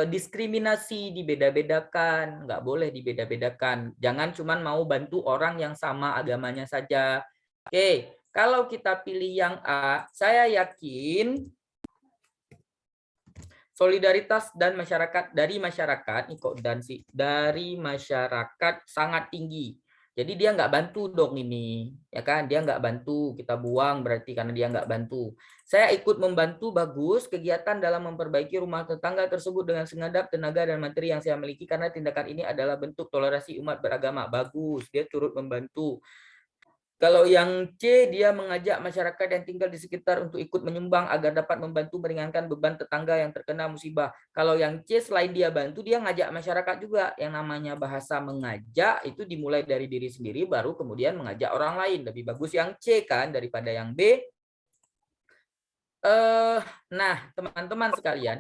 diskriminasi, dibeda-bedakan, nggak boleh dibeda-bedakan. Jangan cuman mau bantu orang yang sama agamanya saja. Oke, kalau kita pilih yang A, saya yakin solidaritas dan dari masyarakat sangat tinggi. Jadi dia nggak bantu dong ini, ya kan? Dia nggak bantu, kita buang berarti karena dia nggak bantu. Saya ikut membantu, bagus. Kegiatan dalam memperbaiki rumah tetangga tersebut dengan segenap tenaga dan materi yang saya miliki karena tindakan ini adalah bentuk toleransi umat beragama, bagus. Dia turut membantu. Kalau yang C, dia mengajak masyarakat yang tinggal di sekitar untuk ikut menyumbang agar dapat membantu meringankan beban tetangga yang terkena musibah. Kalau yang C, selain dia bantu, dia ngajak masyarakat juga. Yang namanya bahasa mengajak itu dimulai dari diri sendiri, baru kemudian mengajak orang lain. Lebih bagus yang C kan daripada yang B. Nah, teman-teman sekalian,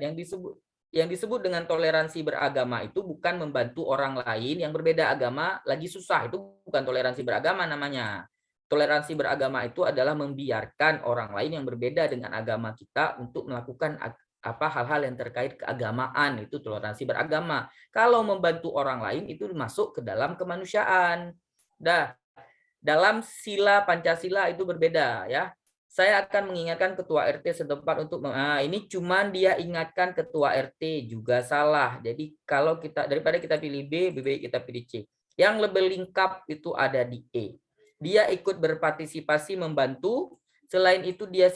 yang disebut dengan toleransi beragama itu bukan membantu orang lain yang berbeda agama lagi susah. Itu bukan toleransi beragama namanya. Toleransi beragama itu adalah membiarkan orang lain yang berbeda dengan agama kita untuk melakukan hal-hal yang terkait keagamaan. Itu toleransi beragama. Kalau membantu orang lain itu masuk ke dalam kemanusiaan. Dalam sila Pancasila itu berbeda ya. Saya akan mengingatkan ketua RT setempat untuk ini cuman dia ingatkan ketua RT juga salah. Jadi kalau daripada kita pilih B, lebih baik kita pilih C. Yang lebih lengkap itu ada di E. Dia ikut berpartisipasi membantu. Selain itu dia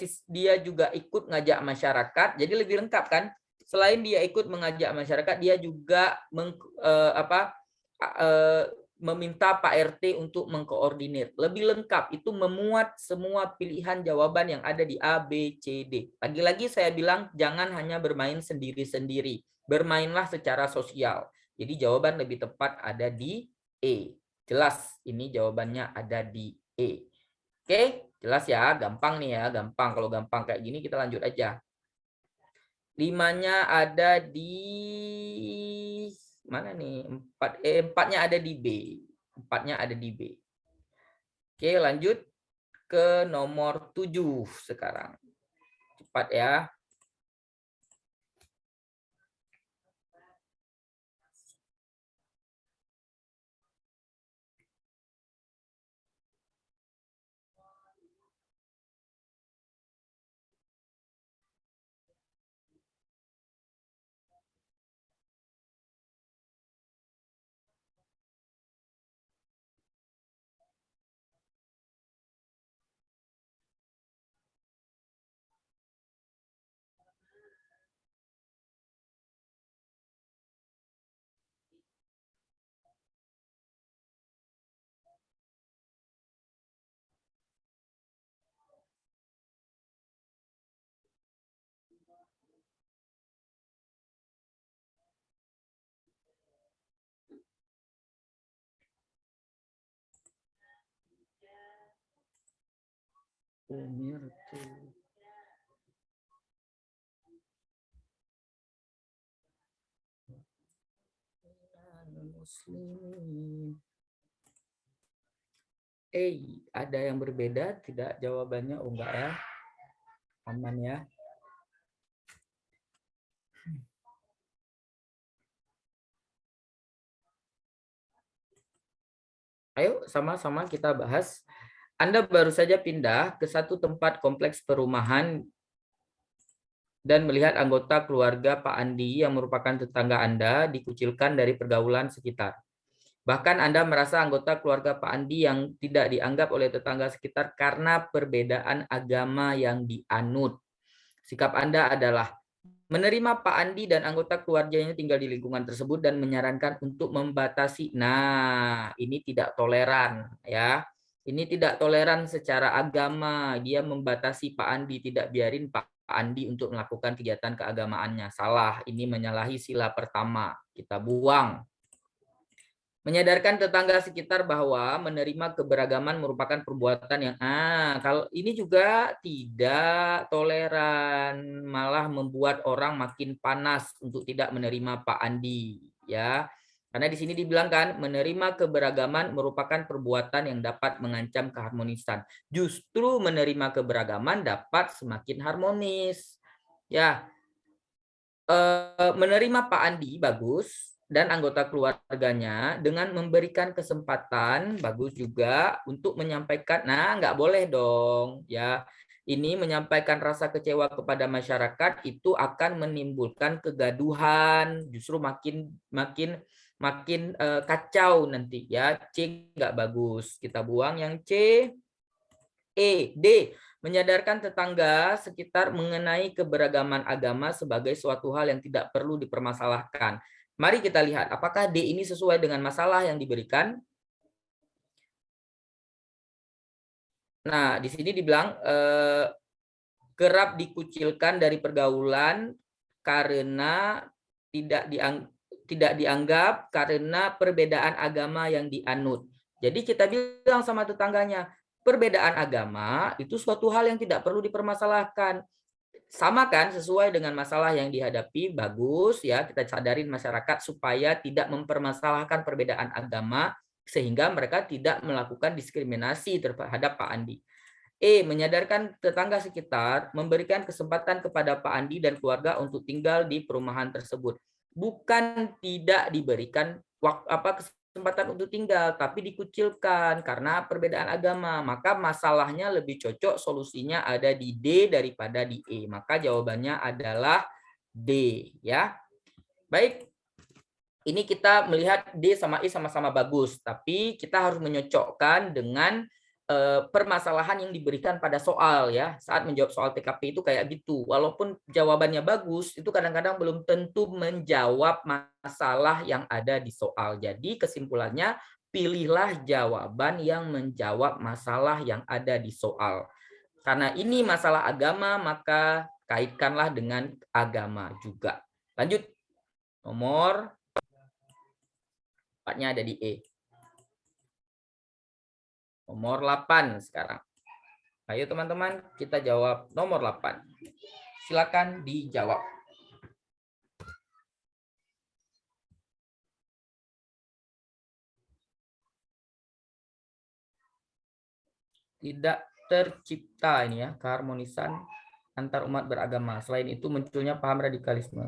juga ikut ngajak masyarakat. Jadi lebih lengkap kan? Selain dia ikut mengajak masyarakat, dia juga meminta Pak RT untuk mengkoordinir. Lebih lengkap, itu memuat semua pilihan jawaban yang ada di A, B, C, D. Lagi-lagi saya bilang jangan hanya bermain sendiri-sendiri. Bermainlah secara sosial. Jadi jawaban lebih tepat ada di E. Jelas ini jawabannya ada di E. Oke, jelas ya, gampang nih ya, gampang. Kalau gampang kayak gini kita lanjut aja. 5-nya ada di mana nih? 4-nya ada di B. 4-nya ada di B. Oke, lanjut ke nomor 7 sekarang. Cepat ya. Muslimin. Ada yang berbeda tidak jawabannya? Oh enggak ya. Aman ya. Ayo sama-sama kita bahas. Anda baru saja pindah ke satu tempat kompleks perumahan dan melihat anggota keluarga Pak Andi yang merupakan tetangga Anda dikucilkan dari pergaulan sekitar. Bahkan Anda merasa anggota keluarga Pak Andi yang tidak dianggap oleh tetangga sekitar karena perbedaan agama yang dianut. Sikap Anda adalah menerima Pak Andi dan anggota keluarganya tinggal di lingkungan tersebut dan menyarankan untuk membatasi. Nah, ini tidak toleran ya. Ini tidak toleran secara agama. Dia membatasi Pak Andi, tidak biarin Pak Andi untuk melakukan kegiatan keagamaannya. Salah, ini menyalahi sila pertama. Kita buang. Menyadarkan tetangga sekitar bahwa menerima keberagaman merupakan perbuatan yang kalau ini juga tidak toleran, malah membuat orang makin panas untuk tidak menerima Pak Andi ya. Karena di sini dibilang kan menerima keberagaman merupakan perbuatan yang dapat mengancam keharmonisan. Justru menerima keberagaman dapat semakin harmonis. Ya. Menerima Pak Andi bagus dan anggota keluarganya dengan memberikan kesempatan bagus juga untuk menyampaikan, nah nggak boleh dong ya, ini menyampaikan rasa kecewa kepada masyarakat itu akan menimbulkan kegaduhan, justru makin kacau nanti ya. C nggak bagus, kita buang yang C. D. Menyadarkan tetangga sekitar mengenai keberagaman agama sebagai suatu hal yang tidak perlu dipermasalahkan. Mari kita lihat apakah D ini sesuai dengan masalah yang diberikan. Nah, di sini dibilang kerap dikucilkan dari pergaulan karena tidak dianggap karena perbedaan agama yang dianut. Jadi kita bilang sama tetangganya, perbedaan agama itu suatu hal yang tidak perlu dipermasalahkan. Sama kan, sesuai dengan masalah yang dihadapi, bagus ya, kita sadarin masyarakat supaya tidak mempermasalahkan perbedaan agama sehingga mereka tidak melakukan diskriminasi terhadap Pak Andi. Menyadarkan tetangga sekitar, memberikan kesempatan kepada Pak Andi dan keluarga untuk tinggal di perumahan tersebut. Bukan tidak diberikan kesempatan untuk tinggal, tapi dikucilkan karena perbedaan agama. Maka masalahnya lebih cocok solusinya ada di D daripada di E. Maka jawabannya adalah D ya. Baik. Ini kita melihat D sama E sama-sama bagus, tapi kita harus menyocokkan dengan permasalahan yang diberikan pada soal ya. Saat menjawab soal TKP itu kayak gitu. Walaupun jawabannya bagus, itu kadang-kadang belum tentu menjawab masalah yang ada di soal. Jadi kesimpulannya, pilihlah jawaban yang menjawab masalah yang ada di soal. Karena ini masalah agama, maka kaitkanlah dengan agama juga. Lanjut. Nomor 4-nya ada di E. Nomor 8 sekarang. Ayo teman-teman, kita jawab nomor 8. Silakan dijawab. Tidak tercipta ini ya, keharmonisan antar umat beragama. Selain itu munculnya paham radikalisme.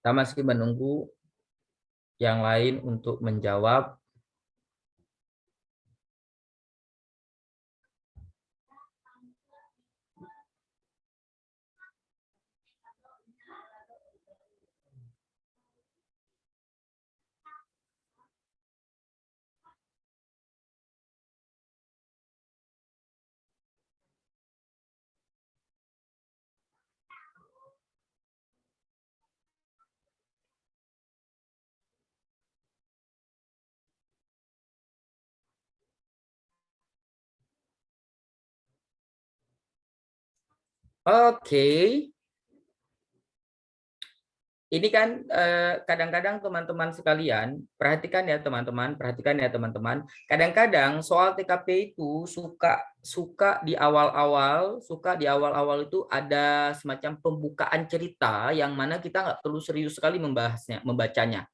Kita masih menunggu yang lain untuk menjawab. Oke. Ini kan kadang-kadang teman-teman sekalian, perhatikan ya teman-teman, perhatikan ya teman-teman. Kadang-kadang soal TKP itu suka di awal-awal itu ada semacam pembukaan cerita yang mana kita nggak perlu serius sekali membacanya.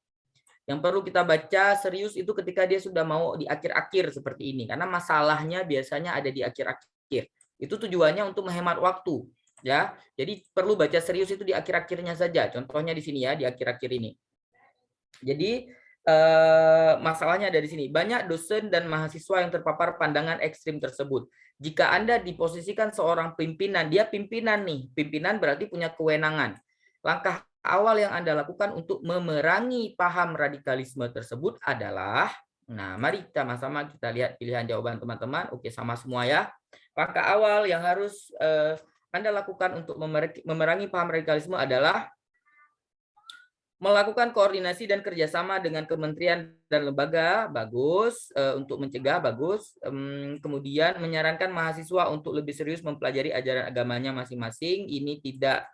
Yang perlu kita baca serius itu ketika dia sudah mau di akhir-akhir seperti ini, karena masalahnya biasanya ada di akhir-akhir. Itu tujuannya untuk menghemat waktu. Ya, jadi perlu baca serius itu di akhir-akhirnya saja. Contohnya di sini ya, di akhir-akhir ini. Jadi masalahnya ada di sini. Banyak dosen dan mahasiswa yang terpapar pandangan ekstrim tersebut. Jika Anda diposisikan seorang pimpinan, dia pimpinan nih. Pimpinan berarti punya kewenangan. Langkah awal yang Anda lakukan untuk memerangi paham radikalisme tersebut adalah, nah mari sama-sama kita lihat pilihan jawaban teman-teman. Oke, sama semua ya. Langkah awal yang harus Anda lakukan untuk memerangi paham radikalisme adalah melakukan koordinasi dan kerjasama dengan kementerian dan lembaga, bagus. Untuk mencegah, bagus. Kemudian menyarankan mahasiswa untuk lebih serius mempelajari ajaran agamanya masing-masing. Ini tidak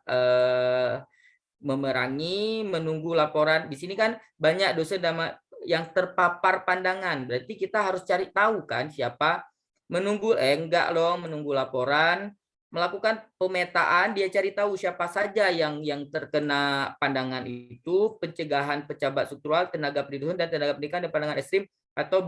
memerangi, menunggu laporan. Di sini kan banyak dosen yang terpapar pandangan. Berarti kita harus cari tahu kan siapa. Enggak loh, menunggu laporan. Melakukan pemetaan, dia cari tahu siapa saja yang terkena pandangan itu, pencegahan pejabat struktural, tenaga pendidikan dan tenaga pendidikan dan pandangan ekstrim atau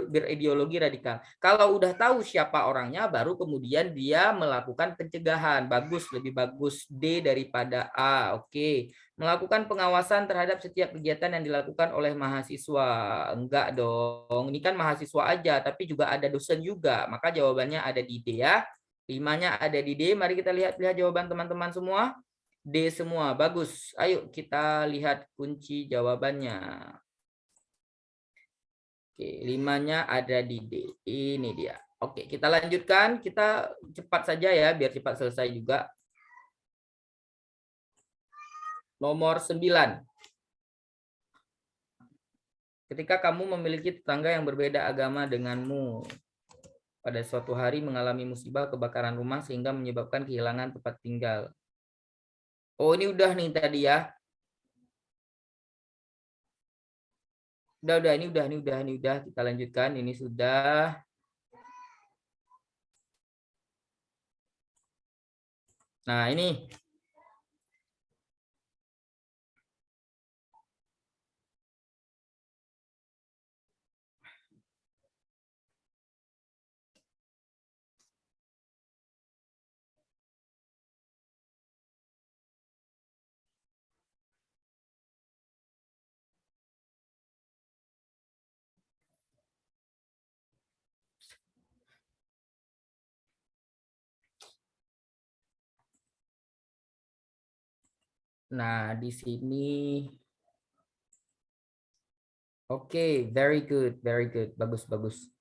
berideologi radikal. Kalau udah tahu siapa orangnya, baru kemudian dia melakukan pencegahan. Bagus, lebih bagus D daripada A. Oke. Melakukan pengawasan terhadap setiap kegiatan yang dilakukan oleh mahasiswa. Enggak dong, ini kan mahasiswa aja, tapi juga ada dosen juga. Maka jawabannya ada di D ya. 5-nya ada di D. Mari kita lihat jawaban teman-teman semua. D semua. Bagus. Ayo kita lihat kunci jawabannya. Oke, 5-nya ada di D. Ini dia. Oke, kita lanjutkan. Kita cepat saja ya, biar cepat selesai juga. Nomor 9. Ketika kamu memiliki tetangga yang berbeda agama denganmu, pada suatu hari mengalami musibah kebakaran rumah sehingga menyebabkan kehilangan tempat tinggal. Oh, ini udah nih tadi ya. Udah, ini udah. Kita lanjutkan. Ini sudah. Nah, ini. Nah, di sini. Oke, very good. Bagus.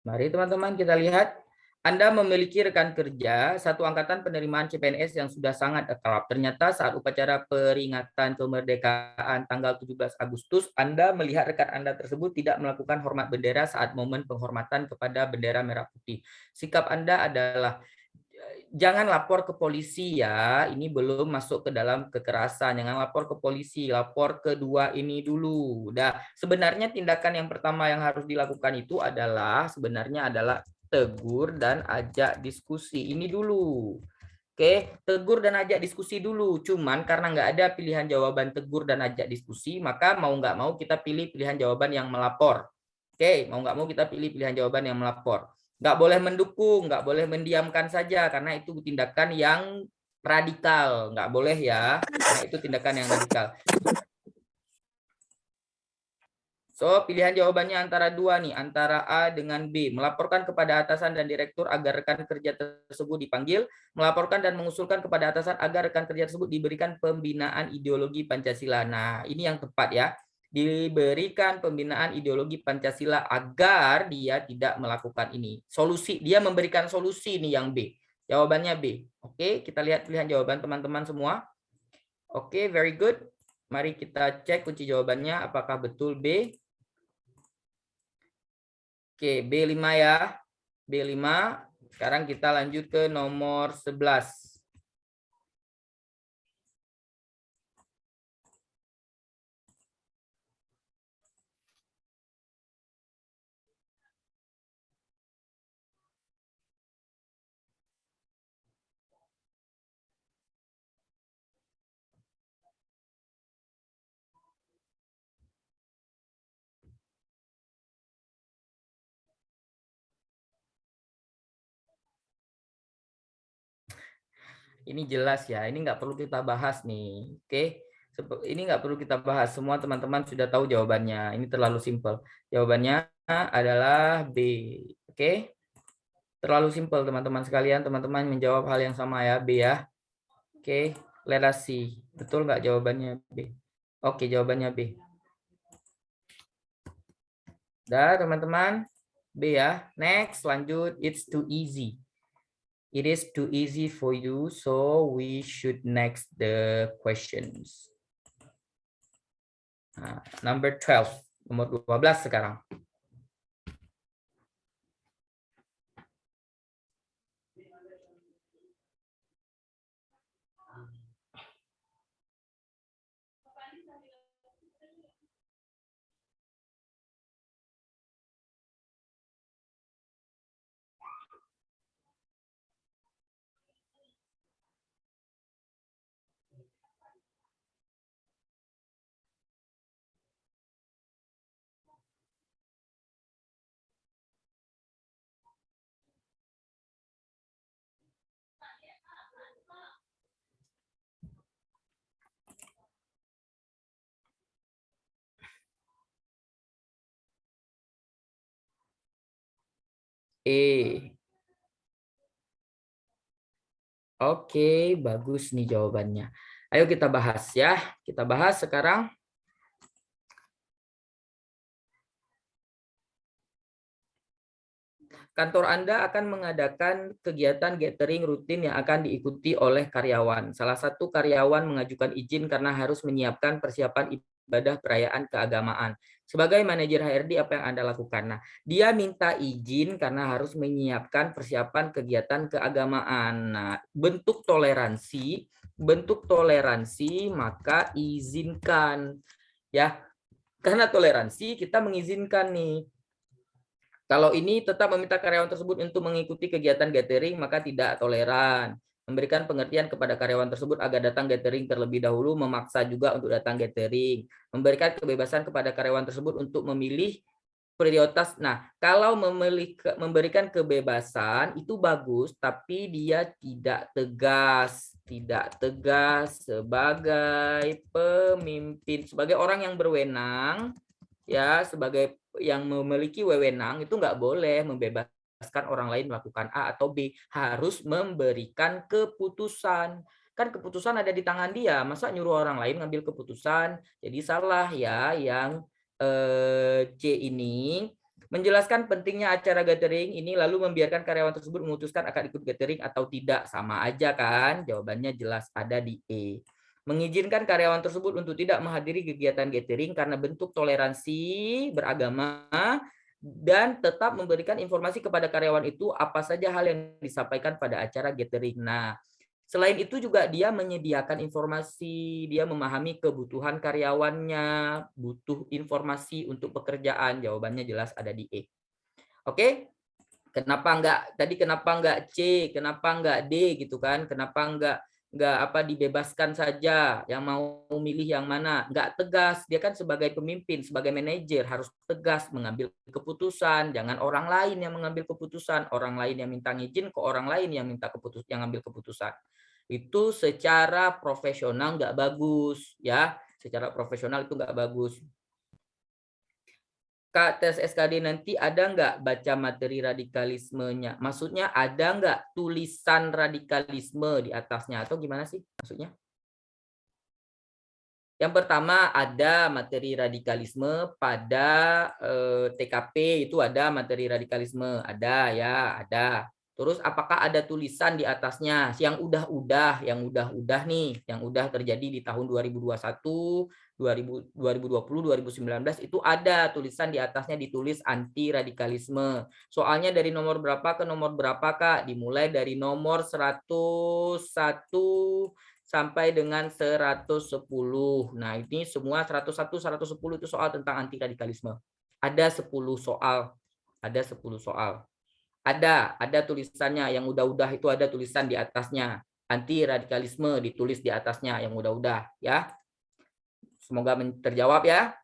Mari teman-teman kita lihat. Anda memiliki rekan kerja satu angkatan penerimaan CPNS yang sudah sangat akrab. Ternyata saat upacara peringatan kemerdekaan tanggal 17 Agustus, Anda melihat rekan Anda tersebut tidak melakukan hormat bendera saat momen penghormatan kepada bendera merah putih. Sikap Anda adalah, jangan lapor ke polisi ya, ini belum masuk ke dalam kekerasan. Jangan lapor ke polisi, lapor kedua ini dulu. Udah, sebenarnya tindakan yang pertama yang harus dilakukan itu adalah tegur dan ajak diskusi. Ini dulu. Oke, tegur dan ajak diskusi dulu. Cuman karena nggak ada pilihan jawaban tegur dan ajak diskusi, maka mau nggak mau kita pilih pilihan jawaban yang melapor. Oke, mau nggak mau kita pilih pilihan jawaban yang melapor. Nggak boleh mendukung, nggak boleh mendiamkan saja, karena itu tindakan yang radikal. Nggak boleh ya, karena itu tindakan yang radikal. So, pilihan jawabannya antara dua nih, antara A dengan B. Melaporkan kepada atasan dan direktur agar rekan kerja tersebut dipanggil, melaporkan dan mengusulkan kepada atasan agar rekan kerja tersebut diberikan pembinaan ideologi Pancasila. Nah, ini yang tepat ya. Diberikan pembinaan ideologi Pancasila agar dia tidak melakukan ini. Solusi, dia memberikan solusi nih yang B. Jawabannya B. Oke, kita lihat pilihan jawaban teman-teman semua. Oke, very good. Mari kita cek kunci jawabannya apakah betul B. Oke, B5 ya. B5. Sekarang kita lanjut ke nomor 11. Ini jelas ya, ini nggak perlu kita bahas nih. Oke, ini nggak perlu kita bahas. Semua teman-teman sudah tahu jawabannya. Ini terlalu simpel. Jawabannya adalah B. Oke, terlalu simpel teman-teman sekalian. Teman-teman menjawab hal yang sama ya, B ya. Oke, let us see. Betul nggak jawabannya B? Oke, jawabannya B. Dah teman-teman, B ya. Next, lanjut. It's too easy. It is too easy for you, so we should next the questions. Nah, number 12, nomor 12 sekarang. Oke, bagus nih jawabannya. Ayo kita bahas ya. Kita bahas sekarang. Kantor Anda akan mengadakan kegiatan gathering rutin yang akan diikuti oleh karyawan. Salah satu karyawan mengajukan izin karena harus menyiapkan persiapan ibadah perayaan keagamaan. Sebagai manajer HRD, apa yang Anda lakukan? Nah, dia minta izin karena harus menyiapkan persiapan kegiatan keagamaan. Nah, bentuk toleransi maka izinkan. Ya, karena toleransi kita mengizinkan nih. Kalau ini tetap meminta karyawan tersebut untuk mengikuti kegiatan gathering, maka tidak toleran. Memberikan pengertian kepada karyawan tersebut agar datang gathering terlebih dahulu, memaksa juga untuk datang gathering. Memberikan kebebasan kepada karyawan tersebut untuk memilih prioritas. Nah, kalau memberikan kebebasan itu bagus, tapi dia tidak tegas sebagai pemimpin, sebagai orang yang berwenang, ya, sebagai yang memiliki wewenang itu nggak boleh membebaskan orang lain melakukan A atau B, harus memberikan keputusan. Kan keputusan ada di tangan dia, masa nyuruh orang lain ngambil keputusan? Jadi salah ya yang C ini. Menjelaskan pentingnya acara gathering ini lalu membiarkan karyawan tersebut memutuskan akan ikut gathering atau tidak. Sama aja kan? Jawabannya jelas ada di E. Mengizinkan karyawan tersebut untuk tidak menghadiri kegiatan gathering karena bentuk toleransi beragama dan tetap memberikan informasi kepada karyawan itu apa saja hal yang disampaikan pada acara gathering. Nah, selain itu juga dia menyediakan informasi, dia memahami kebutuhan karyawannya, butuh informasi untuk pekerjaan. Jawabannya jelas ada di E. Oke? Kenapa enggak C, kenapa enggak D gitu kan? Kenapa enggak dibebaskan saja, yang mau milih yang mana? Enggak tegas, dia kan sebagai pemimpin, sebagai manajer harus tegas mengambil keputusan, jangan orang lain yang mengambil keputusan, orang lain yang minta izin ke orang lain yang minta keputusan, yang ambil keputusan. Itu secara profesional enggak bagus ya, secara profesional itu enggak bagus. Kak, tes SKD nanti ada nggak baca materi radikalismenya? Maksudnya ada nggak tulisan radikalisme di atasnya? Atau gimana sih maksudnya? Yang pertama ada materi radikalisme pada TKP, itu ada materi radikalisme. Ada ya, ada. Terus apakah ada tulisan di atasnya yang udah nih, yang udah terjadi di tahun 2021, 2020, 2019 itu ada tulisan di atasnya ditulis anti radikalisme. Soalnya dari nomor berapa ke nomor berapa, Kak? Dimulai dari nomor 101 sampai dengan 110. Nah, ini semua 101, 110 itu soal tentang anti radikalisme. Ada 10 soal. Ada 10 soal. Ada tulisannya yang udah itu ada tulisan di atasnya. Anti radikalisme ditulis di atasnya yang udah ya. Semoga terjawab ya.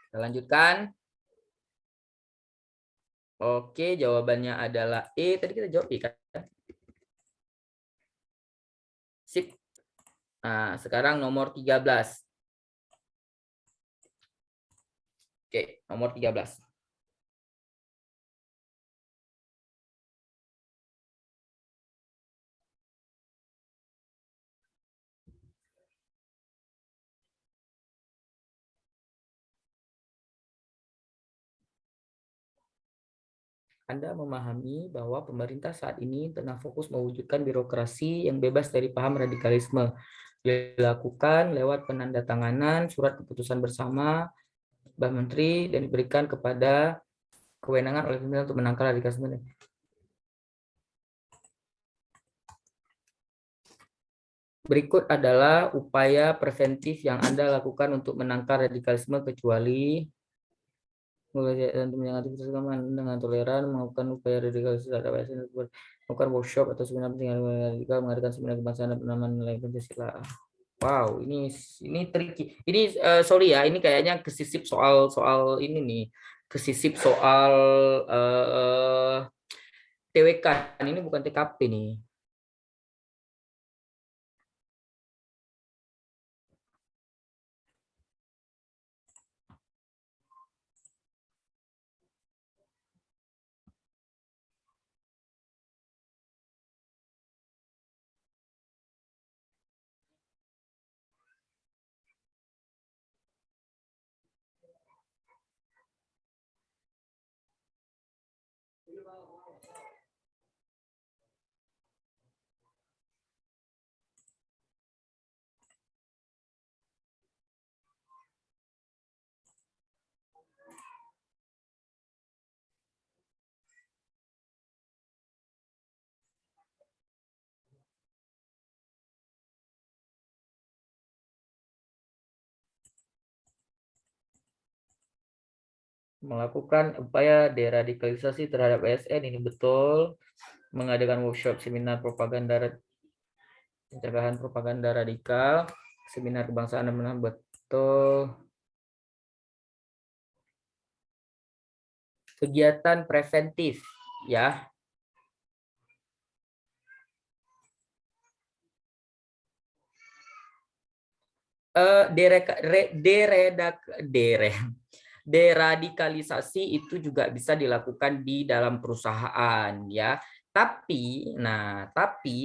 Kita lanjutkan. Oke, jawabannya adalah E. Tadi kita jawab E kan? Sip. Nah, sekarang nomor 13. Oke, nomor 13. Anda memahami bahwa pemerintah saat ini tengah fokus mewujudkan birokrasi yang bebas dari paham radikalisme. Dilakukan lewat penandatanganan surat keputusan bersama Mbak Menteri dan diberikan kepada kewenangan oleh pemerintah untuk menangkal radikalisme. Berikut adalah upaya preventif yang Anda lakukan untuk menangkal radikalisme kecuali dengan toleran, melakukan upaya radikalisme terhadap ASN, melakukan workshop atau seminar pentingkan radikal, mengadakan seminar kebangsaan dan penanaman nilai Pancasila. Wow, ini tricky. Ini sorry ya, ini kayaknya kesisip soal ini nih, kesisip soal TWK. Ini bukan TKP nih. Melakukan upaya deradikalisasi terhadap ASN, ini betul. Mengadakan workshop, seminar propaganda, pencegahan propaganda radikal, seminar kebangsaan dan penanaman, betul. Kegiatan preventif, ya. Deradikalisasi itu juga bisa dilakukan di dalam perusahaan, ya. Tapi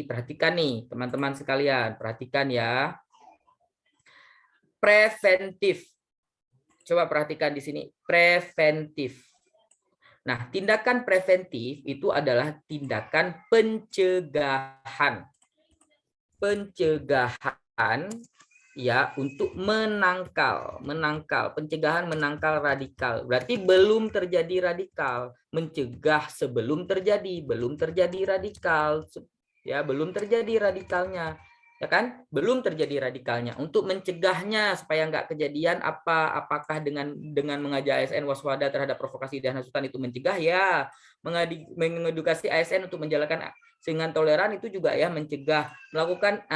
perhatikan nih teman-teman sekalian, perhatikan ya. Preventif. Coba perhatikan di sini, preventif. Nah, tindakan preventif itu adalah tindakan pencegahan. Pencegahan ya untuk menangkal, pencegahan menangkal radikal. Berarti belum terjadi radikal, mencegah sebelum terjadi radikal. Ya, belum terjadi radikalnya. Ya kan? Belum terjadi radikalnya. Untuk mencegahnya supaya nggak kejadian apakah dengan mengajak ASN waspada terhadap provokasi dan hasutan itu mencegah? Ya, mengedukasi ASN untuk menjalankan dengan toleran itu juga ya mencegah. Melakukan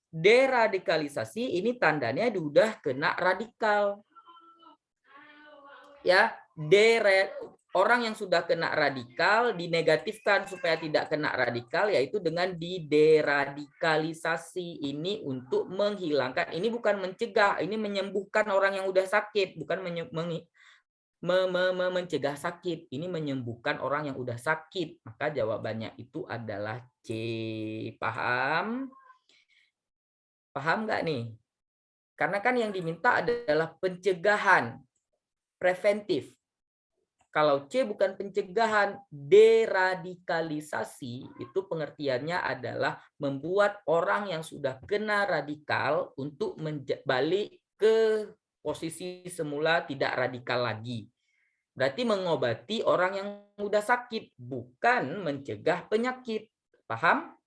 deradikalisasi ini tandanya udah kena radikal. Ya, orang yang sudah kena radikal dinegatifkan supaya tidak kena radikal, yaitu dengan dideradikalisasi. Ini untuk menghilangkan, ini bukan mencegah, ini menyembuhkan orang yang udah sakit, bukan mencegah sakit, ini menyembuhkan orang yang udah sakit. Maka jawabannya itu adalah C. Paham? Paham nggak nih? Karena kan yang diminta adalah pencegahan, preventif. kalau C bukan pencegahan, deradikalisasi itu pengertiannya adalah membuat orang yang sudah kena radikal untuk balik ke posisi semula tidak radikal lagi. Berarti mengobati orang yang sudah sakit, bukan mencegah penyakit. Paham?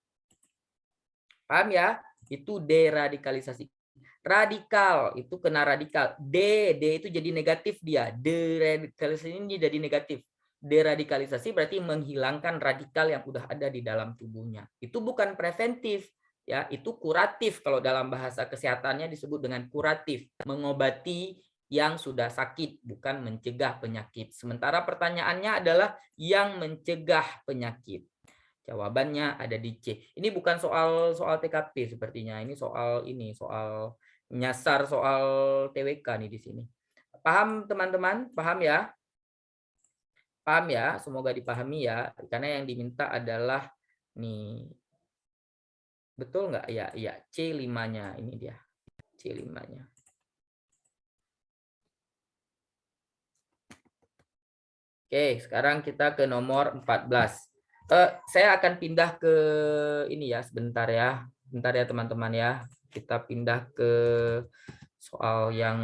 Paham ya? Itu deradikalisasi. Radikal itu kena radikal. D itu jadi negatif dia. Deradikalisasi ini jadi negatif. Deradikalisasi berarti menghilangkan radikal yang udah ada di dalam tubuhnya. Itu bukan preventif, ya, itu kuratif. Kalau dalam bahasa kesehatannya disebut dengan kuratif, mengobati yang sudah sakit, bukan mencegah penyakit. Sementara pertanyaannya adalah yang mencegah penyakit. Jawabannya ada di C. Ini bukan soal TKP sepertinya. Ini soal nyasar soal TWK nih di sini. Paham teman-teman? Paham ya? Paham ya? Semoga dipahami ya. Karena yang diminta adalah nih. Betul nggak? Ya, C5-nya ini dia. C5-nya. Oke, sekarang kita ke nomor 14. Saya akan pindah ke ini ya, sebentar ya. Bentar ya teman-teman ya. Kita pindah ke soal yang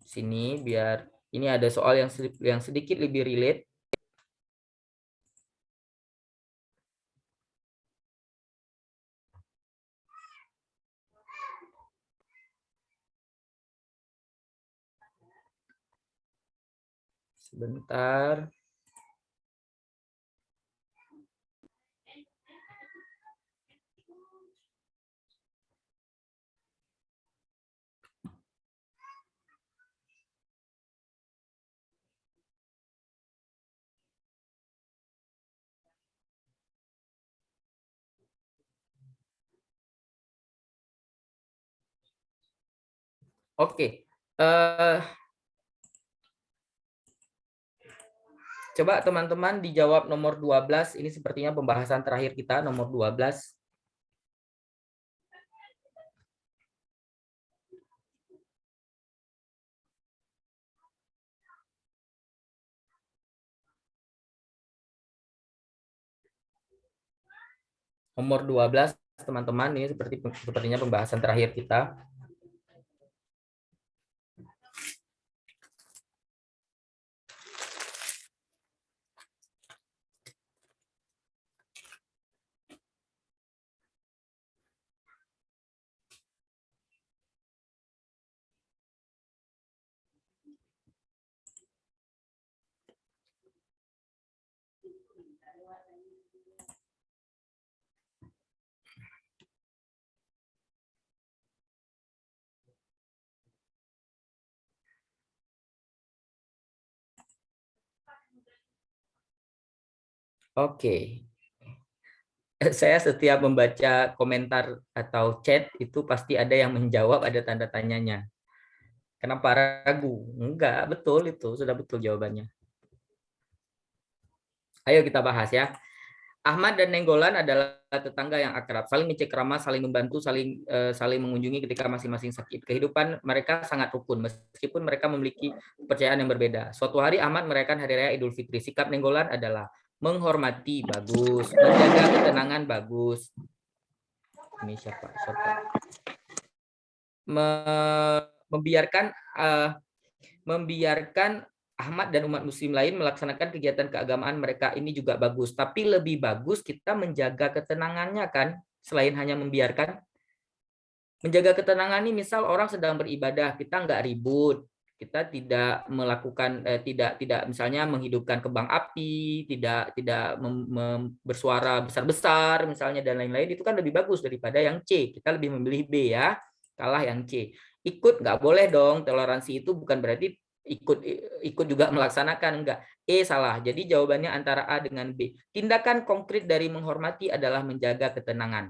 sini biar ini ada soal yang sedikit lebih relate. Sebentar. Oke. Coba teman-teman dijawab nomor 12. Ini sepertinya pembahasan terakhir kita, nomor 12. Nomor 12, teman-teman, ini sepertinya pembahasan terakhir kita. Oke. Saya setiap membaca komentar atau chat itu pasti ada yang menjawab, ada tanda tanyanya. Kenapa ragu? Enggak, betul itu. Sudah betul jawabannya. Ayo kita bahas ya. Ahmad dan Nenggolan adalah tetangga yang akrab, saling mencengkrama, saling membantu, saling mengunjungi ketika masing-masing sakit. Kehidupan mereka sangat rukun, meskipun mereka memiliki kepercayaan yang berbeda. Suatu hari Ahmad merayakan Hari Raya Idul Fitri. Sikap Nenggolan adalah menghormati, bagus, menjaga ketenangan, bagus. Ini siapa? Membiarkan Ahmad dan umat muslim lain melaksanakan kegiatan keagamaan mereka ini juga bagus. Tapi lebih bagus kita menjaga ketenangannya kan, selain hanya membiarkan. Menjaga ketenangan ini misal orang sedang beribadah, kita nggak ribut, kita tidak melakukan tidak misalnya menghidupkan kembang api, tidak bersuara besar-besar misalnya dan lain-lain, itu kan lebih bagus daripada yang C. Kita lebih memilih B ya, kalah yang C. Ikut nggak boleh dong, toleransi itu bukan berarti ikut juga melaksanakan, enggak. Salah. Jadi jawabannya antara A dengan B. Tindakan konkret dari menghormati adalah menjaga ketenangan.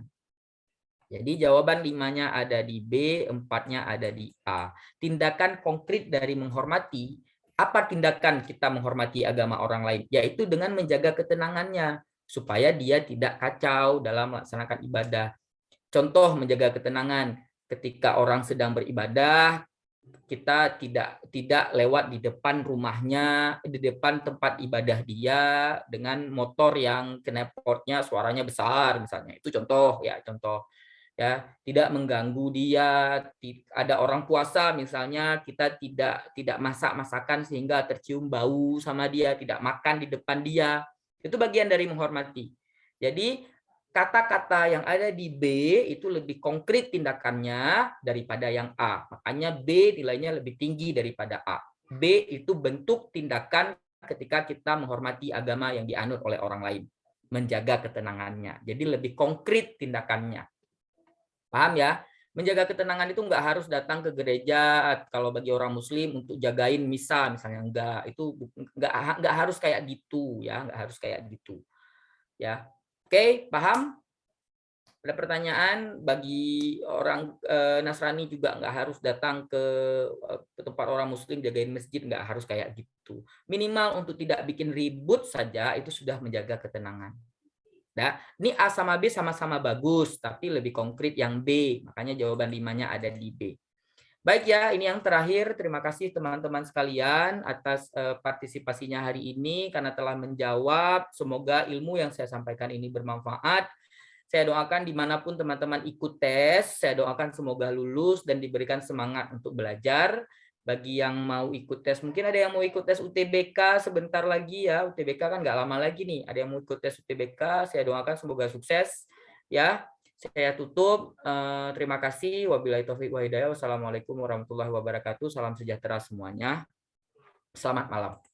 Jadi jawaban 5-nya ada di B, 4-nya ada di A. Tindakan konkret dari menghormati, apa tindakan kita menghormati agama orang lain? Yaitu dengan menjaga ketenangannya, supaya dia tidak kacau dalam melaksanakan ibadah. Contoh menjaga ketenangan, ketika orang sedang beribadah, kita tidak lewat di depan rumahnya, di depan tempat ibadah dia dengan motor yang knalpotnya suaranya besar misalnya. Itu contoh ya, tidak mengganggu dia. Ada orang puasa misalnya, kita tidak masak-masakan sehingga tercium bau sama dia, tidak makan di depan dia. Itu bagian dari menghormati. Jadi kata-kata yang ada di B itu lebih konkret tindakannya daripada yang A. Makanya B nilainya lebih tinggi daripada A. B itu bentuk tindakan ketika kita menghormati agama yang dianut oleh orang lain. Menjaga ketenangannya. Jadi lebih konkret tindakannya. Paham ya? Menjaga ketenangan itu nggak harus datang ke gereja kalau bagi orang muslim untuk jagain misa misalnya, enggak. Itu nggak harus kayak gitu ya, nggak harus kayak gitu. Ya. Oke, paham? Ada pertanyaan? Bagi orang Nasrani juga nggak harus datang ke tempat orang muslim jagain masjid, nggak harus kayak gitu. Minimal untuk tidak bikin ribut saja itu sudah menjaga ketenangan. Nah, ini A sama B sama-sama bagus, tapi lebih konkret yang B. Makanya jawaban 5-nya ada di B. Baik ya, ini yang terakhir. Terima kasih teman-teman sekalian atas partisipasinya hari ini karena telah menjawab. Semoga ilmu yang saya sampaikan ini bermanfaat. Saya doakan dimanapun teman-teman ikut tes, saya doakan semoga lulus dan diberikan semangat untuk belajar. Bagi yang mau ikut tes, mungkin ada yang mau ikut tes UTBK sebentar lagi ya. UTBK kan nggak lama lagi nih. Ada yang mau ikut tes UTBK, saya doakan semoga sukses ya. Saya tutup. Terima kasih. Wabillahi taufiq wa hidayah. Wassalamualaikum warahmatullahi wabarakatuh. Salam sejahtera semuanya. Selamat malam.